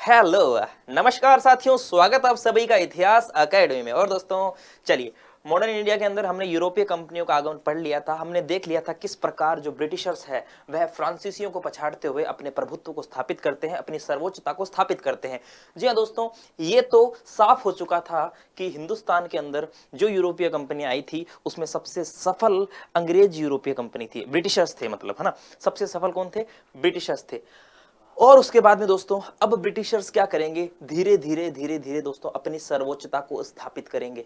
Hello, नमस्कार साथियों, स्वागत आप सभी का इतिहास एकेडमी में। और दोस्तों चलिए, मॉडर्न इंडिया के अंदर हमने यूरोपीय कंपनियों का आगमन पढ़ लिया था। हमने देख लिया था किस प्रकार जो ब्रिटिशर्स है वह फ्रांसीसियों को पछाड़ते हुए अपने प्रभुत्व को स्थापित करते हैं, अपनी सर्वोच्चता को स्थापित करते हैं। जी हाँ दोस्तों, ये तो साफ हो चुका था कि हिंदुस्तान के अंदर जो यूरोपीय कंपनियां आई थी उसमें सबसे सफल अंग्रेज यूरोपीय कंपनी थी, ब्रिटिशर्स थे, मतलब है ना। सबसे सफल कौन थे? ब्रिटिशर्स थे। और उसके बाद में दोस्तों अब ब्रिटिशर्स क्या करेंगे? धीरे धीरे धीरे धीरे दोस्तों अपनी सर्वोच्चता को स्थापित करेंगे।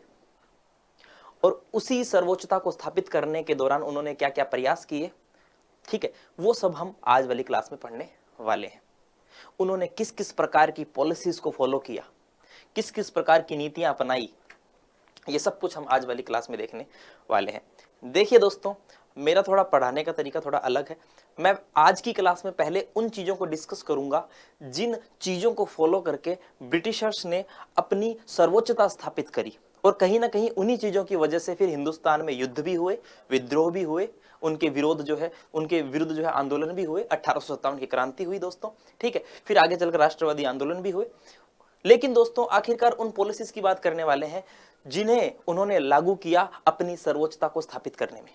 और उसी सर्वोच्चता को स्थापित करने के दौरान उन्होंने क्या क्या प्रयास किए, ठीक है, वो सब हम आज वाली क्लास में पढ़ने वाले हैं। उन्होंने किस किस प्रकार की पॉलिसीज को फॉलो किया, किस किस प्रकार की नीतियां अपनाई, ये सब कुछ हम आज वाली क्लास में देखने वाले हैं। देखिए दोस्तों, मेरा थोड़ा पढ़ाने का तरीका थोड़ा अलग है। मैं आज की क्लास में पहले उन चीजों को डिस्कस करूंगा जिन चीजों को फॉलो करके ब्रिटिशर्स ने अपनी सर्वोच्चता स्थापित करी। और कहीं ना कहीं उन्हीं चीजों की वजह से फिर हिंदुस्तान में युद्ध भी हुए, विद्रोह भी हुए, उनके विरोध जो है, उनके विरुद्ध जो है आंदोलन भी हुए। 1857 की क्रांति हुई दोस्तों, ठीक है। फिर आगे चलकर राष्ट्रवादी आंदोलन भी हुए। लेकिन दोस्तों आखिरकार उन पॉलिसीज की बात करने वाले हैं जिन्हें उन्होंने लागू किया अपनी सर्वोच्चता को स्थापित करने में।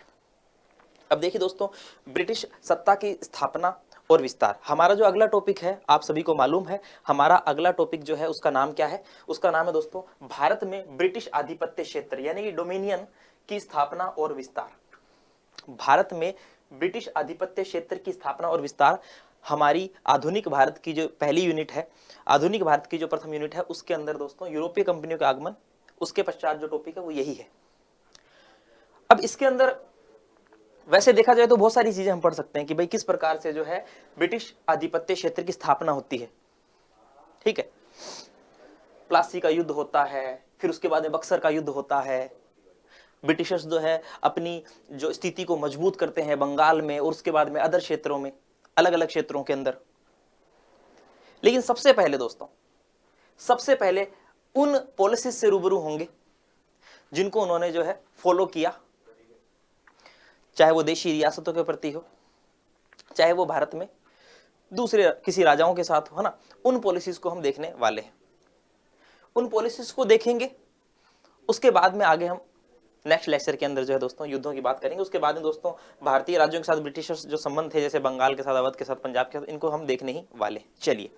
अब देखिए दोस्तों, ब्रिटिश सत्ता की स्थापना और विस्तार हमारा जो अगला टॉपिक है, आप सभी को मालूम है हमारा अगला टॉपिक जो है उसका नाम क्या है? उसका नाम है दोस्तों भारत में ब्रिटिश आधिपत्य क्षेत्र यानी कि डोमिनियन की स्थापना और विस्तार। भारत में ब्रिटिश आधिपत्य क्षेत्र की स्थापना और विस्तार हमारी आधुनिक भारत की जो पहली यूनिट है, आधुनिक भारत की जो प्रथम यूनिट है, उसके अंदर दोस्तों यूरोपीय कंपनियों का आगमन, उसके पश्चात जो टॉपिक है वो यही है। अब इसके अंदर वैसे देखा जाए तो बहुत सारी चीजें हम पढ़ सकते हैं कि भाई किस प्रकार से जो है ब्रिटिश आधिपत्य क्षेत्र की स्थापना होती है, ठीक है। प्लासी का युद्ध होता है, फिर उसके बाद में बक्सर का युद्ध होता है। ब्रिटिशर्स जो है अपनी जो स्थिति को मजबूत करते हैं बंगाल में और उसके बाद में अदर क्षेत्रों में, अलग अलग क्षेत्रों के अंदर। लेकिन सबसे पहले दोस्तों, सबसे पहले उन पॉलिसीज से रूबरू होंगे जिनको उन्होंने जो है फॉलो किया, चाहे वो देशी रियासतों के प्रति हो, चाहे वो भारत में दूसरे किसी राजाओं के साथ हो, ना। उन पॉलिसीज को हम देखने वाले हैं, उन पॉलिसीज को देखेंगे। उसके बाद में आगे हम नेक्स्ट लेक्चर के अंदर जो है दोस्तों युद्धों की बात करेंगे। उसके बाद में दोस्तों भारतीय राज्यों के साथ ब्रिटिशर्स जो संबंध थे, जैसे बंगाल के साथ, अवध के साथ, पंजाब के साथ, इनको हम देखने ही वाले। चलिए,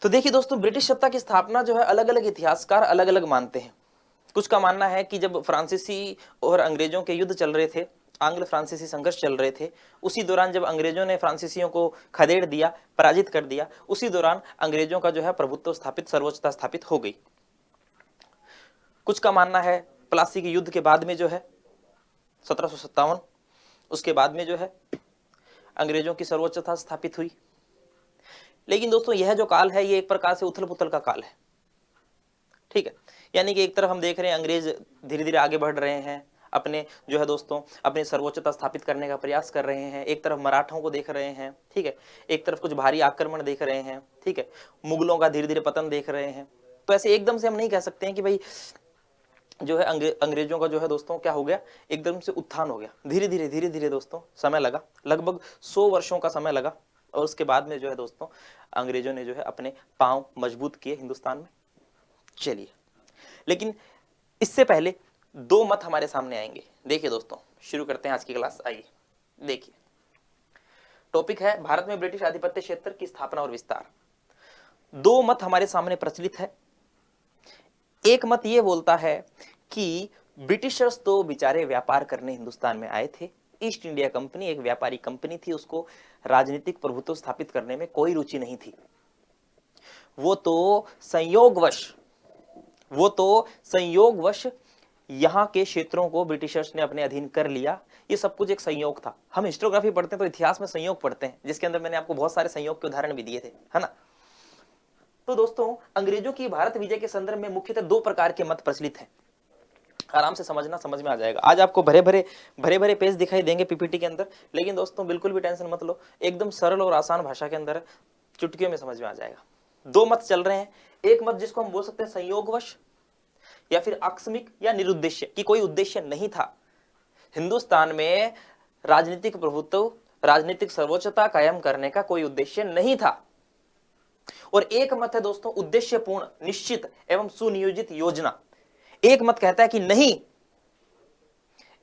तो देखिए दोस्तों, ब्रिटिश सत्ता की स्थापना जो है अलग अलग इतिहासकार अलग अलग मानते हैं। कुछ का मानना है कि जब फ्रांसीसी और अंग्रेजों के युद्ध चल रहे थे, आंग्ल फ्रांसीसी संघर्ष चल रहे थे, उसी दौरान जब अंग्रेजों ने फ्रांसीसियों को खदेड़ दिया, पराजित कर दिया, उसी दौरान अंग्रेजों का जो है प्रभुत्व स्थापित, सर्वोच्चता स्थापित हो गई। कुछ का मानना है प्लासी के युद्ध के बाद में जो है 1757, उसके बाद में जो है अंग्रेजों की सर्वोच्चता स्थापित हुई। लेकिन दोस्तों यह जो काल है ये एक प्रकार से उथल पुथल का काल है, ठीक है। यानी कि एक तरफ हम देख रहे हैं अंग्रेज धीरे धीरे आगे बढ़ रहे हैं, अपने जो है दोस्तों अपनी सर्वोच्चता स्थापित करने का प्रयास कर रहे हैं। एक तरफ मराठों को देख रहे हैं, ठीक है। एक तरफ कुछ भारी आक्रमण देख रहे हैं, ठीक है। मुगलों का धीरे धीरे पतन देख रहे हैं। तो ऐसे एकदम से हम नहीं कह सकते हैं कि भाई जो है अंग्रेजों का जो है दोस्तों क्या हो गया, एकदम से उत्थान हो गया। धीरे धीरे धीरे धीरे दोस्तों समय लगा, लगभग 100 वर्षों का समय लगा। और उसके बाद में जो है दोस्तों अंग्रेजों ने जो है अपने पांव मजबूत किए हिंदुस्तान में। चलिए, लेकिन इससे पहले दो मत हमारे सामने आएंगे। देखिए दोस्तों, शुरू करते हैं आज की क्लास। आइए देखिए, टॉपिक है भारत में ब्रिटिश आधिपत्य क्षेत्र की स्थापना और विस्तार। दो मत हमारे सामने प्रचलित है। एक मत यह बोलता है कि ब्रिटिशर्स तो बेचारे व्यापार करने हिंदुस्तान में आए थे, ईस्ट इंडिया कंपनी एक व्यापारी कंपनी थी, उसको राजनीतिक प्रभुत्व स्थापित करने में कोई रुचि नहीं थी। वो तो संयोगवश यहां के क्षेत्रों को ब्रिटिशर्स ने अपने अधीन कर लिया। ये सब कुछ एक संयोग था। हम हिस्टोग्राफी पढ़ते हैं तो इतिहास में संयोग पढ़ते हैं, जिसके अंदर मैंने आपको बहुत सारे संयोग के उदाहरण भी दिए थे, है ना। तो दोस्तों अंग्रेजों की भारत विजय के संदर्भ में मुख्यतः दो प्रकार के मत प्रचलित हैं। आराम से समझना, समझ में आ जाएगा। आज आपको भरे भरे पेज दिखाई देंगे पीपीटी के अंदर, लेकिन दोस्तों बिल्कुल भी टेंशन मत लो, एकदम सरल और आसान भाषा के अंदर चुटकियों में समझ में आ जाएगा। दो मत चल रहे हैं। एक मत जिसको हम बोल सकते हैं संयोगवश या फिर आकस्मिक या निरुद्देश्य, कि कोई उद्देश्य नहीं था। हिंदुस्तान में राजनीतिक प्रभुत्व, राजनीतिक सर्वोच्चता कायम करने का कोई उद्देश्य नहीं था। और एक मत है दोस्तों उद्देश्यपूर्ण, निश्चित एवं सुनियोजित योजना। एक मत कहता है कि नहीं,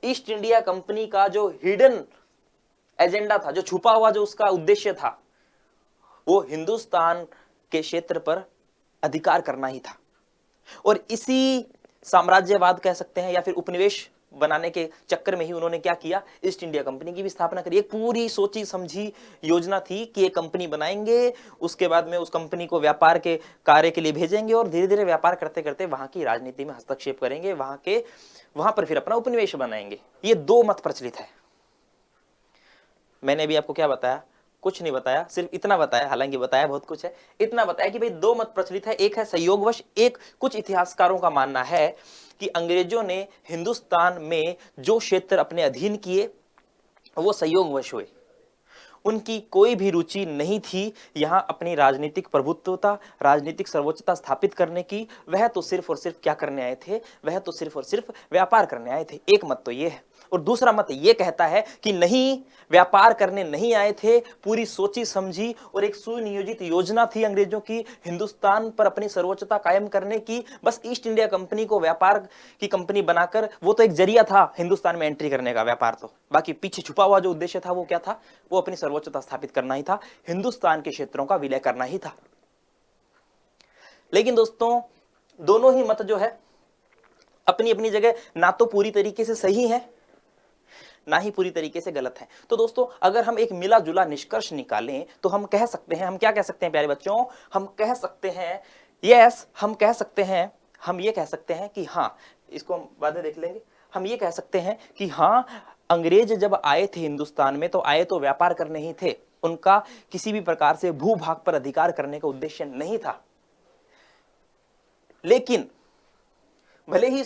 ईस्ट इंडिया कंपनी का जो हिडन एजेंडा था, जो छुपा हुआ जो उसका उद्देश्य था, वो हिंदुस्तान के क्षेत्र पर अधिकार करना ही था। और इसी साम्राज्यवाद कह सकते हैं या फिर उपनिवेश बनाने के चक्कर में ही उन्होंने क्या किया, ईस्ट इंडिया कंपनी की भी स्थापना करी। एक पूरी सोची समझी योजना थी कि एक कंपनी बनाएंगे, उसके बाद में उस कंपनी को व्यापार के कार्य के लिए भेजेंगे और धीरे धीरे व्यापार करते करते वहां की राजनीति में हस्तक्षेप करेंगे, वहां पर फिर अपना उपनिवेश बनाएंगे। ये दो मत प्रचलित है। मैंने भी आपको क्या बताया, कुछ नहीं बताया, सिर्फ इतना बताया, हालांकि बताया बहुत कुछ है, इतना बताया कि भाई दो मत प्रचलित है। एक है संयोगवश, एक कुछ इतिहासकारों का मानना है कि अंग्रेजों ने हिंदुस्तान में जो क्षेत्र अपने अधीन किए वो संयोगवश हुए, उनकी कोई भी रुचि नहीं थी यहां अपनी राजनीतिक प्रभुत्वता, राजनीतिक सर्वोच्चता स्थापित करने की। वह तो सिर्फ और सिर्फ क्या करने आए थे, वह तो सिर्फ और सिर्फ व्यापार करने आए थे। एक मत तो यह है। और दूसरा मत यह कहता है कि नहीं, व्यापार करने नहीं आए थे, पूरी सोची समझी और एक सुनियोजित योजना थी अंग्रेजों की हिंदुस्तान पर अपनी सर्वोच्चता कायम करने की। बस ईस्ट इंडिया कंपनी को व्यापार की कंपनी बनाकर, वो तो एक जरिया था हिंदुस्तान में एंट्री करने का, व्यापार तो, बाकी पीछे छुपा हुआ जो उद्देश्य था वो क्या था, वो अपनी सर्वोच्चता स्थापित करना ही था, हिंदुस्तान के क्षेत्रों का विलय करना ही था। लेकिन दोस्तों दोनों ही मत जो है अपनी अपनी जगह ना तो पूरी तरीके से सही है ना ही पूरी तरीके से गलत है। तो दोस्तों अगर हम एक मिला जुला निष्कर्ष निकालें तो हम कह सकते हैं, हम क्या कह सकते हैं प्यारे बच्चों, हम कह सकते हैं यस, हम कह सकते हैं, हम ये कह सकते हैं कि हाँ, इसको हम बाद में देख लेंगे, हम ये कह सकते हैं कि हाँ, अंग्रेज जब आए थे हिंदुस्तान में तो आए तो व्यापार करने ही थे, उनका किसी भी प्रकार से भूभाग पर अधिकार करने का उद्देश्य नहीं था। लेकिन भले ही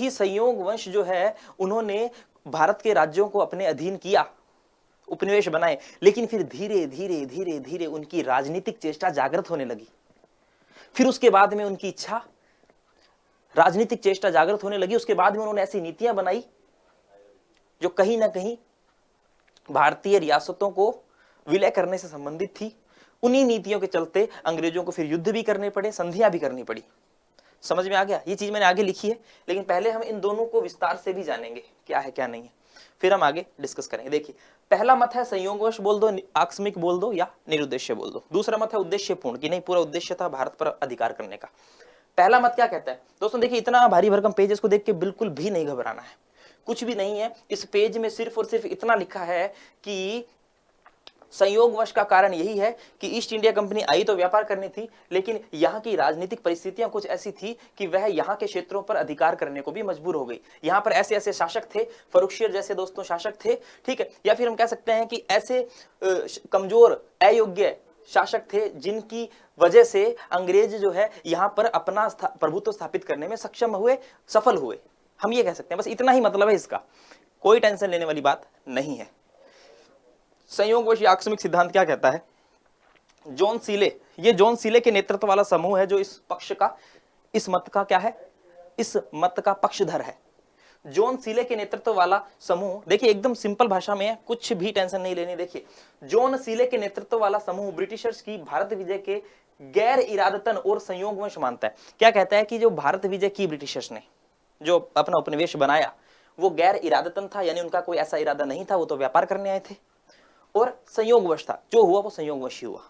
संयोगवश जो है उन्होंने भारत के राज्यों को अपने अधीन किया, उपनिवेश बनाए, लेकिन फिर धीरे धीरे धीरे धीरे उनकी राजनीतिक चेष्टा जागृत होने लगी। फिर उसके बाद में उनकी इच्छा, राजनीतिक चेष्टा जागृत होने लगी। उसके बाद में उन्होंने ऐसी नीतियां बनाई जो कहीं ना कहीं भारतीय रियासतों को विलय करने से संबंधित थी। उन्हीं नीतियों के चलते अंग्रेजों को फिर युद्ध भी करने पड़े, संधियां भी करनी पड़ी। समझ में आ गया? ये चीज मैंने आगे लिखी है, लेकिन पहले हम इन दोनों को विस्तार से भी जानेंगे क्या है क्या नहीं है, फिर हम आगे डिस्कस करेंगे। देखिए, पहला मत है संयोगवश बोल दो, आकस्मिक बोल दो या निरुद्देश्य बोल दो। दूसरा मत है उद्देश्यपूर्ण, कि नहीं पूरा उद्देश्य था भारत पर अधिकार करने का। पहला मत क्या कहता है दोस्तों? देखिए, इतना भारी भरकम पेज, इसको देख के बिल्कुल भी नहीं घबराना है, कुछ भी नहीं है। इस पेज में सिर्फ और सिर्फ इतना लिखा है कि संयोगवश का कारण यही है कि ईस्ट इंडिया कंपनी आई तो व्यापार करनी थी, लेकिन यहाँ की राजनीतिक परिस्थितियां कुछ ऐसी थी कि वह यहाँ के क्षेत्रों पर अधिकार करने को भी मजबूर हो गई। यहाँ पर ऐसे ऐसे शासक थे, फरुखशियर जैसे दोस्तों शासक थे, ठीक है, या फिर हम कह सकते हैं कि ऐसे कमजोर, अयोग्य शासक थे जिनकी वजह से अंग्रेज जो है यहाँ पर अपना प्रभुत्व स्थापित करने में सक्षम हुए, सफल हुए, हम ये कह सकते हैं। बस इतना ही मतलब है इसका, कोई टेंशन लेने वाली बात नहीं है। संयोगवश आकस्मिक सिद्धांत क्या कहता है? जॉन सीले, ये जॉन सीले के नेतृत्व वाला समूह है जो इस पक्ष का, इस मत का क्या है, इस मत का पक्षधर है। जॉन सीले के नेतृत्व वाला समूह, देखिए एकदम सिंपल भाषा में है, कुछ भी टेंशन नहीं लेनी। देखिए, जॉन सीले के नेतृत्व वाला समूह ब्रिटिशर्स की भारत विजय के गैर इरादतन और संयोगवश मानता है। क्या कहता है कि जो भारत विजय की ब्रिटिशर्स ने जो अपना उपनिवेश बनाया वो गैर इरादतन था, यानी उनका कोई ऐसा इरादा नहीं था, वो तो व्यापार करने आए थे और संयोगवश था, जो हुआ वो संयोगवश ही हुआ।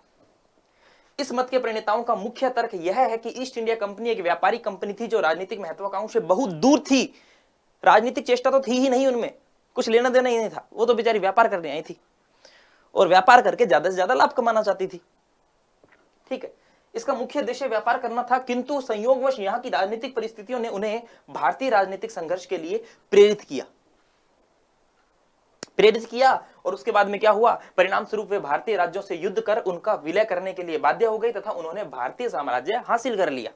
इस मत के प्रणेताओं का मुख्य तर्क यह है कि ईस्ट इंडिया कंपनी एक व्यापारिक कंपनी थी जो राजनीतिक महत्वाकांक्षा से बहुत दूर थी। राजनीतिक चेष्टा तो थी ही नहीं, उनमें कुछ लेना देना ही नहीं था, वो तो बेचारी व्यापार करने आई थी और व्यापार करके ज्यादा से ज्यादा लाभ कमाना चाहती थी, ठीक है। इसका मुख्य उद्देश्य व्यापार करना था, किंतु संयोगवश यहाँ की राजनीतिक परिस्थितियों ने उन्हें भारतीय राजनीतिक संघर्ष के लिए प्रेरित किया और उसके बाद में क्या हुआ, परिणाम स्वरूप वे भारतीय राज्यों से युद्ध कर उनका विलय करने के लिए बाध्य हो गई तथा उन्होंने भारतीय साम्राज्य हासिल कर लिया।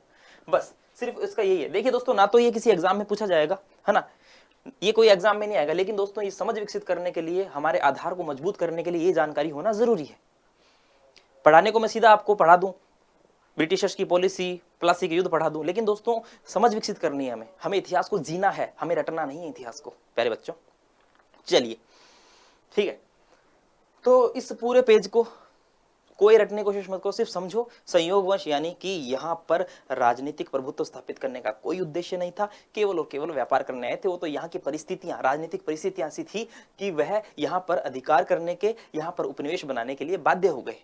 बस सिर्फ इसका यही है। देखिए दोस्तों, ना तो ये किसी एग्जाम में पूछा जाएगा, है ना, ये कोई एग्जाम में नहीं आएगा, लेकिन दोस्तों ये समझ विकसित करने के लिए, हमारे आधार को मजबूत करने के लिए ये जानकारी होना जरूरी है। पढ़ाने को मैं सीधा आपको पढ़ा दूं, ब्रिटिशर्स की पॉलिसी, प्लासी के युद्ध पढ़ा दूं, लेकिन दोस्तों समझ विकसित करनी है हमें इतिहास को जीना है, हमें रटना नहीं है इतिहास को, प्यारे बच्चों। चलिए, ठीक है, तो इस पूरे पेज को कोई रटने की कोशिश मत करो, सिर्फ समझो संयोगवश, यानी कि यहाँ पर राजनीतिक प्रभुत्व स्थापित करने का कोई उद्देश्य नहीं था, केवल और केवल व्यापार करने आए थे। वो तो यहाँ की परिस्थितियां, राजनीतिक परिस्थितियां ऐसी थी कि वह यहाँ पर अधिकार करने के, यहाँ पर उपनिवेश बनाने के लिए बाध्य हो गए।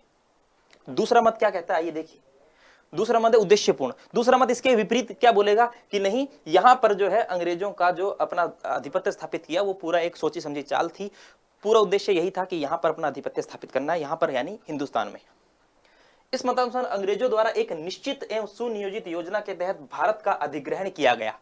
दूसरा मत क्या कहता है, आइए देखिए। दूसरा मत है उद्देश्यपूर्ण। दूसरा मत इसके विपरीत क्या बोलेगा कि नहीं, यहां पर जो है अंग्रेजों का जो अपना आधिपत्य स्थापित किया वो पूरा एक सोची समझी चाल थी। पूरा उद्देश्य यही था कि यहां पर अपना आधिपत्य स्थापित करना है, यहां पर यानी हिंदुस्तान में। इस मतानुसार अंग्रेजों द्वारा एक निश्चित एवं सुनियोजित योजना के तहत भारत का अधिग्रहण किया गया।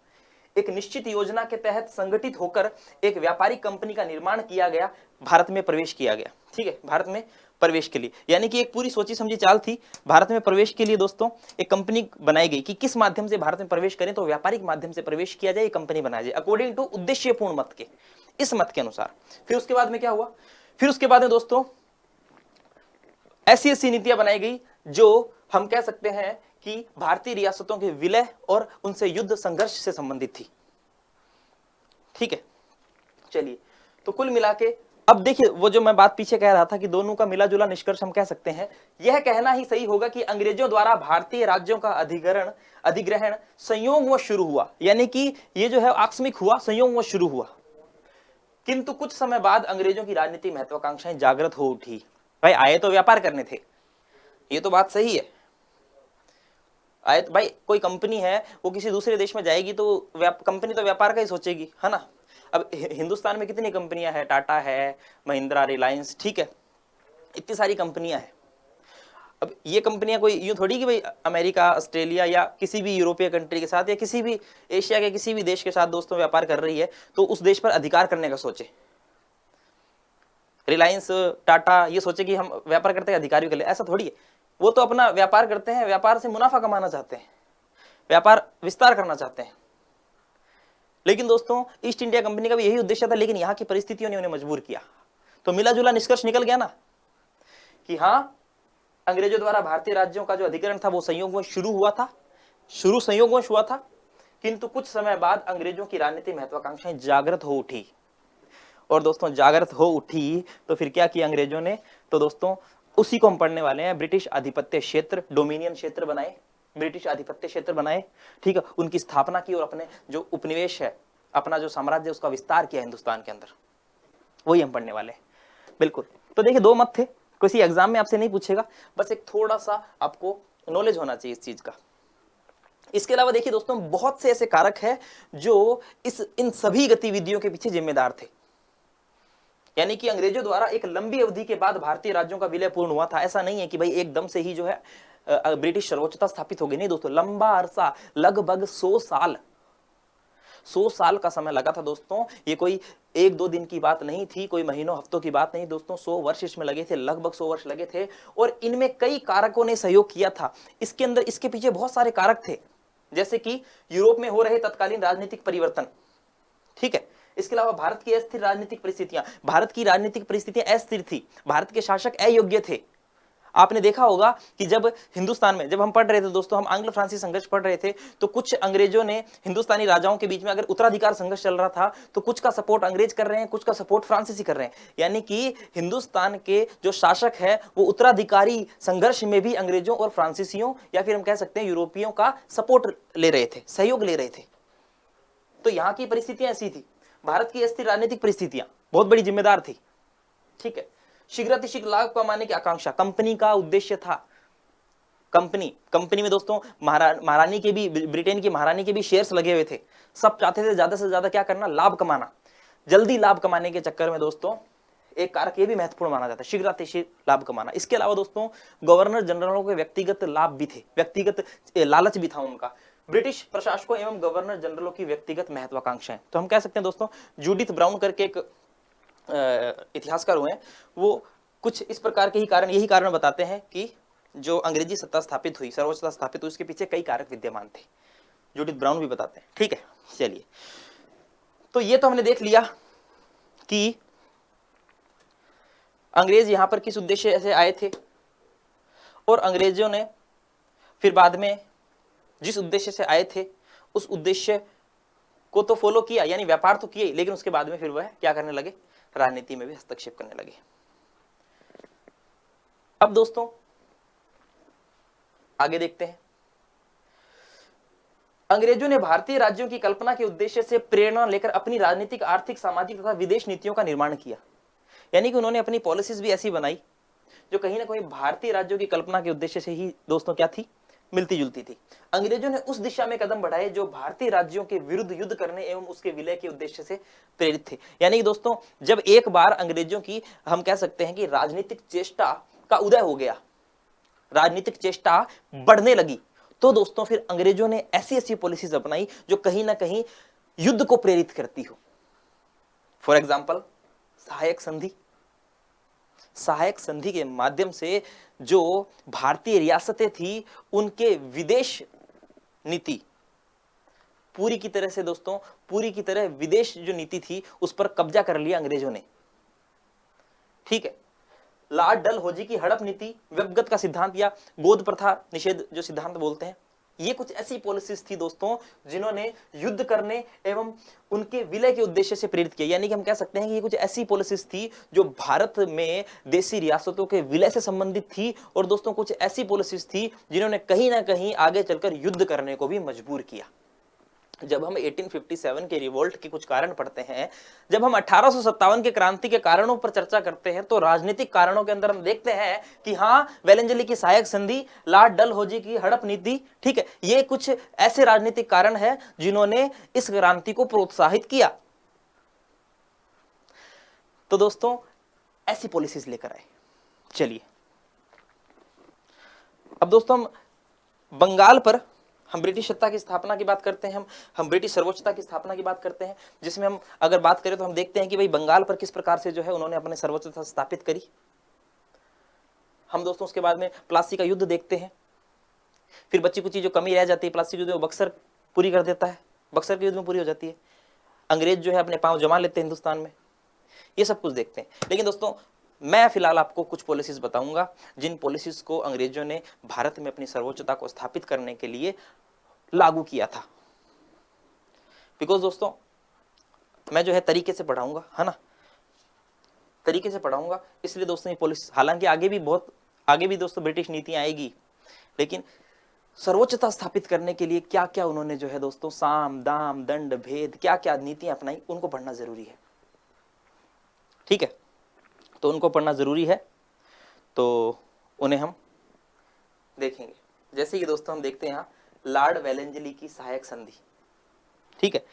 एक निश्चित योजना के तहत संगठित होकर एक व्यापारिक कंपनी का निर्माण किया गया, भारत में प्रवेश किया गया। ठीक है, भारत में प्रवेश के लिए, यानी कि एक पूरी सोची समझी चाल थी। भारत में प्रवेश के लिए दोस्तों एक कंपनी बनाई गई कि किस माध्यम से भारत में प्रवेश करें, तो व्यापारिक माध्यम से प्रवेश किया जाए, कंपनी बनाई जाए अकॉर्डिंग टू उद्देश्यपूर्ण मत के, इस मत के अनुसार। फिर उसके बाद में क्या हुआ, फिर उसके बाद में दोस्तों ऐसी ऐसी नीतियां बनाई गई जो हम कह सकते हैं कि भारतीय रियासतों के विलय और उनसे युद्ध संघर्ष से संबंधित थी। ठीक है, चलिए, तो कुल मिला के अब देखिए, वो जो मैं बात पीछे कह रहा था कि दोनों का मिला जुला निष्कर्ष हम कह सकते हैं, यह कहना ही सही होगा कि अंग्रेजों द्वारा भारतीय राज्यों का अधिग्रहण संयोगवश शुरू हुआ, यानी कि ये जो है आकस्मिक हुआ, संयोगवश शुरू हुआ। किंतु कुछ समय बाद अंग्रेजों की राजनीतिक महत्वाकांक्षाएं जागृत हो उठी। भाई आए तो व्यापार करने थे, ये तो बात सही है। आए तो भाई कोई कंपनी है वो किसी दूसरे देश में जाएगी तो कंपनी तो व्यापार का ही सोचेगी, है ना। अब हिंदुस्तान में कितनी कंपनियां हैं, टाटा है, महिंद्रा, रिलायंस, ठीक है, इतनी सारी कंपनियां हैं। अब ये कंपनियां कोई यूं थोड़ी कि भाई अमेरिका, ऑस्ट्रेलिया या किसी भी यूरोपीय कंट्री के साथ या किसी भी एशिया के किसी भी देश के साथ दोस्तों व्यापार कर रही है तो उस देश पर अधिकार करने का सोचे। रिलायंस, टाटा ये सोचे कि हम व्यापार करते हैं अधिकार भी कर ले, ऐसा थोड़ी है। वो तो अपना व्यापार करते हैं, व्यापार से मुनाफा कमाना चाहते हैं, व्यापार विस्तार करना चाहते हैं। लेकिन दोस्तों ईस्ट इंडिया कंपनी का भी यही उद्देश्य था, लेकिन यहाँ की परिस्थितियों ने उन्हें मजबूर किया। तो मिला जुला निष्कर्ष निकल गया ना कि हाँ, अंग्रेजों द्वारा भारतीय राज्यों का जो अधिग्रहण था वो संयोगवश शुरू हुआ था, संयोगवश हुआ था, किंतु कुछ समय बाद अंग्रेजों की राजनीतिक महत्वाकांक्षाएं जागृत हो उठी। और दोस्तों जागृत हो उठी तो फिर क्या किया अंग्रेजों ने, तो दोस्तों उसी को हम पढ़ने वाले हैं। ब्रिटिश आधिपत्य क्षेत्र, डोमिनियन क्षेत्र बनाए, ब्रिटिश आधिपत्य क्षेत्र बनाए, ठीक है, उनकी स्थापना की और अपने जो उपनिवेश है, अपना जो साम्राज्य उसका विस्तार किया हिंदुस्तान के अंदर, वही हम पढ़ने वाले हैं। बिल्कुल, तो देखिए दो मत थे, किसी एग्जाम में आपसे नहीं पूछेगा, बस एक थोड़ा सा आपको नॉलेज होना चाहिए इस चीज का। इसके अलावा देखिए दोस्तों बहुत से ऐसे कारक है जो इन सभी गतिविधियों के पीछे जिम्मेदार थे। यानी कि अंग्रेजों द्वारा एक लंबी अवधि के बाद भारतीय राज्यों का विलय पूर्ण हुआ था। ऐसा नहीं है कि भाई एकदम से ही जो है ब्रिटिश सर्वोच्चता स्थापित हो गई, नहीं दोस्तों, लंबा अरसा, लगभग 100 साल का समय लगा था दोस्तों। ये कोई एक दो दिन की बात नहीं थी, कोई महीनों हफ्तों की बात नहीं दोस्तों, 100 वर्ष इसमें लगे थे, लगभग 100 वर्ष लगे थे। और इनमें कई कारकों ने सहयोग किया था। इसके अंदर, इसके पीछे बहुत सारे कारक थे, जैसे कि यूरोप में हो रहे तत्कालीन राजनीतिक परिवर्तन, ठीक है। इसके अलावा भारत की अस्थिर राजनीतिक परिस्थितियां, भारत की राजनीतिक परिस्थितियां अस्थिर थी, भारत के शासक अयोग्य थे। आपने देखा होगा कि जब हिंदुस्तान में, जब हम पढ़ रहे थे दोस्तों, हम आंग्ल फ्रांसीसी संघर्ष पढ़ रहे थे, तो कुछ अंग्रेजों ने हिंदुस्तानी राजाओं के बीच में अगर उत्तराधिकार संघर्ष चल रहा था तो कुछ का सपोर्ट अंग्रेज कर रहे हैं, कुछ का सपोर्ट फ्रांसीसी कर रहे हैं। यानी कि हिंदुस्तान के जो शासक है वो उत्तराधिकारी संघर्ष में भी अंग्रेजों और फ्रांसीसियों या फिर हम कह सकते हैं यूरोपियों का सपोर्ट ले रहे थे, सहयोग ले रहे थे। तो यहाँ की परिस्थितियां ऐसी थी। भारत की अस्थिर राजनीतिक परिस्थितियां बहुत बड़ी जिम्मेदार थी, ठीक है। शीघ्रातिशीघ्र लाभ कमाने की आकांक्षा कंपनी का उद्देश्य था। कंपनी में दोस्तों महारानी के भी, ब्रिटेन की महारानी के भी शेयर्स लगे हुए थे। सब चाहते थे ज्यादा से ज्यादा क्या करना, लाभ कमाना। जल्दी लाभ कमाने के चक्कर में दोस्तों एक कारक ये भी महत्वपूर्ण माना जाता है, शीघ्रातिशीघ्र लाभ कमाना। इसके अलावा दोस्तों गवर्नर जनरलों के व्यक्तिगत लाभ भी थे, व्यक्तिगत लालच भी था उनका। ब्रिटिश प्रशासकों एवं गवर्नर जनरलों की व्यक्तिगत महत्वाकांक्षाएं, तो हम कह सकते हैं दोस्तों जूडिथ ब्राउन करके एक इतिहासकार हुए हैं, वो कुछ इस प्रकार के यही कारण बताते हैं कि जो अंग्रेजी सत्ता स्थापित हुई, सर्वोच्चता स्थापित हुई, उसके पीछे कई कारक विद्यमान थे। जूडिथ ब्राउन भी बताते हैं, ठीक है। चलिए, तो ये तो हमने देख लिया कि अंग्रेज यहां पर किस उद्देश्य से आए थे और अंग्रेजों ने फिर बाद में जिस उद्देश्य से आए थे उस उद्देश्य को तो फॉलो किया, यानी व्यापार तो किए, लेकिन उसके बाद में फिर वह क्या करने लगे, राजनीति में भी हस्तक्षेप करने लगे। अब दोस्तों आगे देखते हैं। अंग्रेजों ने भारतीय राज्यों की कल्पना के उद्देश्य से प्रेरणा लेकर अपनी राजनीतिक, आर्थिक, सामाजिक तथा विदेश नीतियों का निर्माण किया। यानी कि उन्होंने अपनी पॉलिसीज भी ऐसी बनाई जो कहीं ना कहीं भारतीय राज्यों की कल्पना के उद्देश्य से ही दोस्तों क्या थी, मिलती जुलती थी। अंग्रेजों ने उस दिशा में कदम बढ़ाए जो भारतीय राज्यों के विरुद्ध युद्ध करने एवं उसके विलय के उद्देश्य से प्रेरित थे। यानी कि दोस्तों जब एक बार अंग्रेजों की हम कह सकते हैं कि राजनीतिक चेष्टा का उदय हो गया, राजनीतिक चेष्टा बढ़ने लगी, तो दोस्तों फिर अंग्रेजों ने ऐसी ऐसी पॉलिसीज अपनाई जो कहीं ना कहीं युद्ध को प्रेरित करती हो। फॉर एग्जाम्पल सहायक संधि। सहायक संधि के माध्यम से जो भारतीय रियासतें थी उनके विदेश नीति पूरी की तरह से दोस्तों, पूरी की तरह विदेश जो नीति थी उस पर कब्जा कर लिया अंग्रेजों ने। ठीक है। लॉर्ड डलहौजी की हड़प नीति, व्यक्तिगत का सिद्धांत या गोद प्रथा निषेध जो सिद्धांत बोलते हैं, ये कुछ ऐसी पॉलिसीज थी दोस्तों जिन्होंने युद्ध करने एवं उनके विलय के उद्देश्य से प्रेरित किया। यानी कि हम कह सकते हैं कि ये कुछ ऐसी पॉलिसीज थी जो भारत में देशी रियासतों के विलय से संबंधित थी, और दोस्तों कुछ ऐसी पॉलिसीज थी जिन्होंने कहीं ना कहीं आगे चलकर युद्ध करने को भी मजबूर किया। जब हम 1857 के रिवोल्ट के कुछ कारण पढ़ते हैं, जब हम 1857 के क्रांति के कारणों पर चर्चा करते हैं, तो राजनीतिक कारणों के अंदर हम देखते हैं कि हाँ, वेलेंजली की सहायक संधि, लॉर्ड डलहौजी की हड़प नीति, ठीक है, ये कुछ ऐसे राजनीतिक कारण हैं जिन्होंने इस क्रांति को प्रोत्साहित किया। तो दोस्तों ऐसी पॉलिसीज लेकर आए। चलिए अब दोस्तों हम बंगाल पर हम ब्रिटिश सत्ता की स्थापना की बात करते हैं, हम ब्रिटिश सर्वोच्चता की स्थापना की बात करते हैं, जिसमें हम अगर बात करें तो हम देखते हैं कि भाई बंगाल पर किस प्रकार से जो है उन्होंने अपने सर्वोच्चता स्थापित करी। हम दोस्तों उसके बाद में प्लासी का युद्ध देखते हैं, फिर बच्ची कुछ जो कमी रह जाती है प्लासी युद्ध में बक्सर पूरी कर देता है, बक्सर के युद्ध में पूरी हो जाती है, अंग्रेज जो है अपने पांव जमा लेते हैं हिंदुस्तान में, ये सब कुछ देखते हैं। लेकिन दोस्तों मैं फिलहाल आपको कुछ पॉलिसीज बताऊंगा जिन पॉलिसीज को अंग्रेजों ने भारत में अपनी सर्वोच्चता को स्थापित करने के लिए लागू किया था। बिकॉज दोस्तों मैं जो है तरीके से पढ़ाऊंगा, है ना, तरीके से पढ़ाऊंगा, इसलिए दोस्तों ये पॉलिसी, हालांकि आगे भी दोस्तों ब्रिटिश नीतियां आएगी, लेकिन सर्वोच्चता स्थापित करने के लिए क्या क्या उन्होंने जो है दोस्तों साम दाम दंड भेद क्या क्या नीतियां अपनाई, उनको पढ़ना जरूरी है। ठीक है, तो उनको पढ़ना जरूरी है, तो उन्हें हम देखेंगे। जैसे कि दोस्तों हम देखते हैं यहाँ लॉर्ड वेलेंजली की सहायक संधि। ठीक है,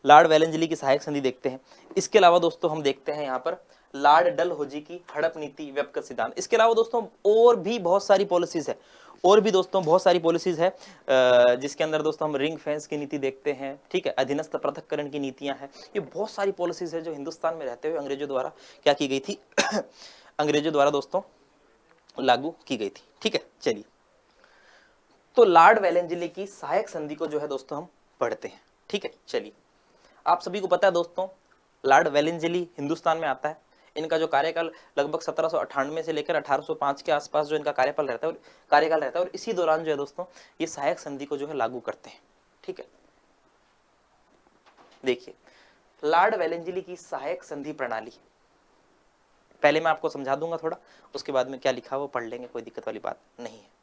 लॉर्ड वेलेंजली की सहायक संधि देखते हैं। इसके अलावा दोस्तों हम देखते हैं यहाँ पर लॉर्ड डलहौजी की हड़प नीति, व्यक्तिगत सिद्धांत। इसके अलावा दोस्तों और भी बहुत सारी पॉलिसीज है, और भी दोस्तों बहुत सारी पॉलिसीज है, जिसके अंदर दोस्तों हम रिंग फेंस की नीति देखते हैं। ठीक है, अधीनस्थ पृथक्करण की नीतियां हैं, ये बहुत सारी पॉलिसीज है जो हिंदुस्तान में रहते हुए अंग्रेजों द्वारा क्या की गई थी अंग्रेजों द्वारा दोस्तों लागू की गई थी। ठीक है, चलिए तो लॉर्ड वेलेंजली की सहायक संधि को जो है दोस्तों हम पढ़ते हैं। ठीक है, चलिए आप सभी को पता है दोस्तों लॉर्ड वेलेंजली हिंदुस्तान में आता है, इनका जो कार्यकाल लगभग 1798 से लेकर 1805 के आसपास जो इनका कार्यकाल रहता है, और इसी दौरान जो है दोस्तों ये सहायक संधि को जो है लागू करते हैं। ठीक है, देखिए लॉर्ड वेलेंजली की सहायक संधि प्रणाली, पहले मैं आपको समझा दूंगा थोड़ा, उसके बाद में क्या लिखा वो पढ़ लेंगे, कोई दिक्कत वाली बात नहीं है।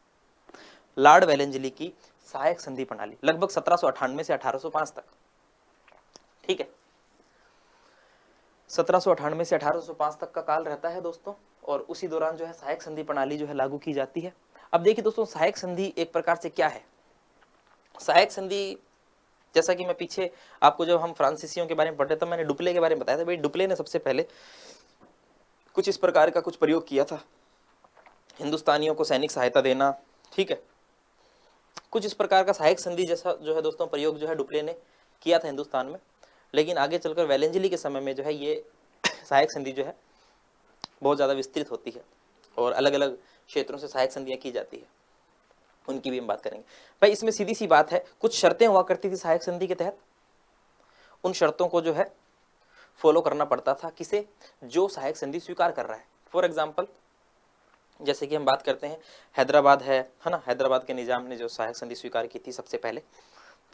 लॉर्ड वेलेंजली की सहायक संधि प्रणाली लगभग 1798 से 1805 तक। ठीक है, 1798 से 1805 तक का काल रहता है दोस्तों, और उसी दौरान जो है सहायक संधि प्रणाली जो है लागू की जाती है। अब देखिए दोस्तों सहायक संधि एक प्रकार से क्या है। सहायक संधि जैसा कि मैं पीछे आपको जब हम फ्रांसीसियों के बारे में पढ़े तो मैंने डुप्ले के बारे में बताया था, भाई डुप्ले ने सबसे पहले कुछ इस प्रकार का कुछ प्रयोग किया था, हिंदुस्तानियों को सैनिक सहायता देना। ठीक है, कुछ इस प्रकार का सहायक संधि जैसा जो है दोस्तों प्रयोग जो है डुप्ले ने किया था हिंदुस्तान में। लेकिन आगे चलकर वेलेंजली के समय में जो है ये सहायक संधि जो है बहुत ज़्यादा विस्तृत होती है और अलग अलग क्षेत्रों से सहायक संधियाँ की जाती है, उनकी भी हम बात करेंगे। भाई इसमें सीधी सी बात है, कुछ शर्तें हुआ करती थी सहायक संधि के तहत, उन शर्तों को जो है फॉलो करना पड़ता था किसे, जो सहायक संधि स्वीकार कर रहा है। फॉर एग्जाम्पल जैसे कि हम बात करते हैं हैदराबाद है ना, हैदराबाद के निजाम ने जो सहायक संधि स्वीकार की थी सबसे पहले।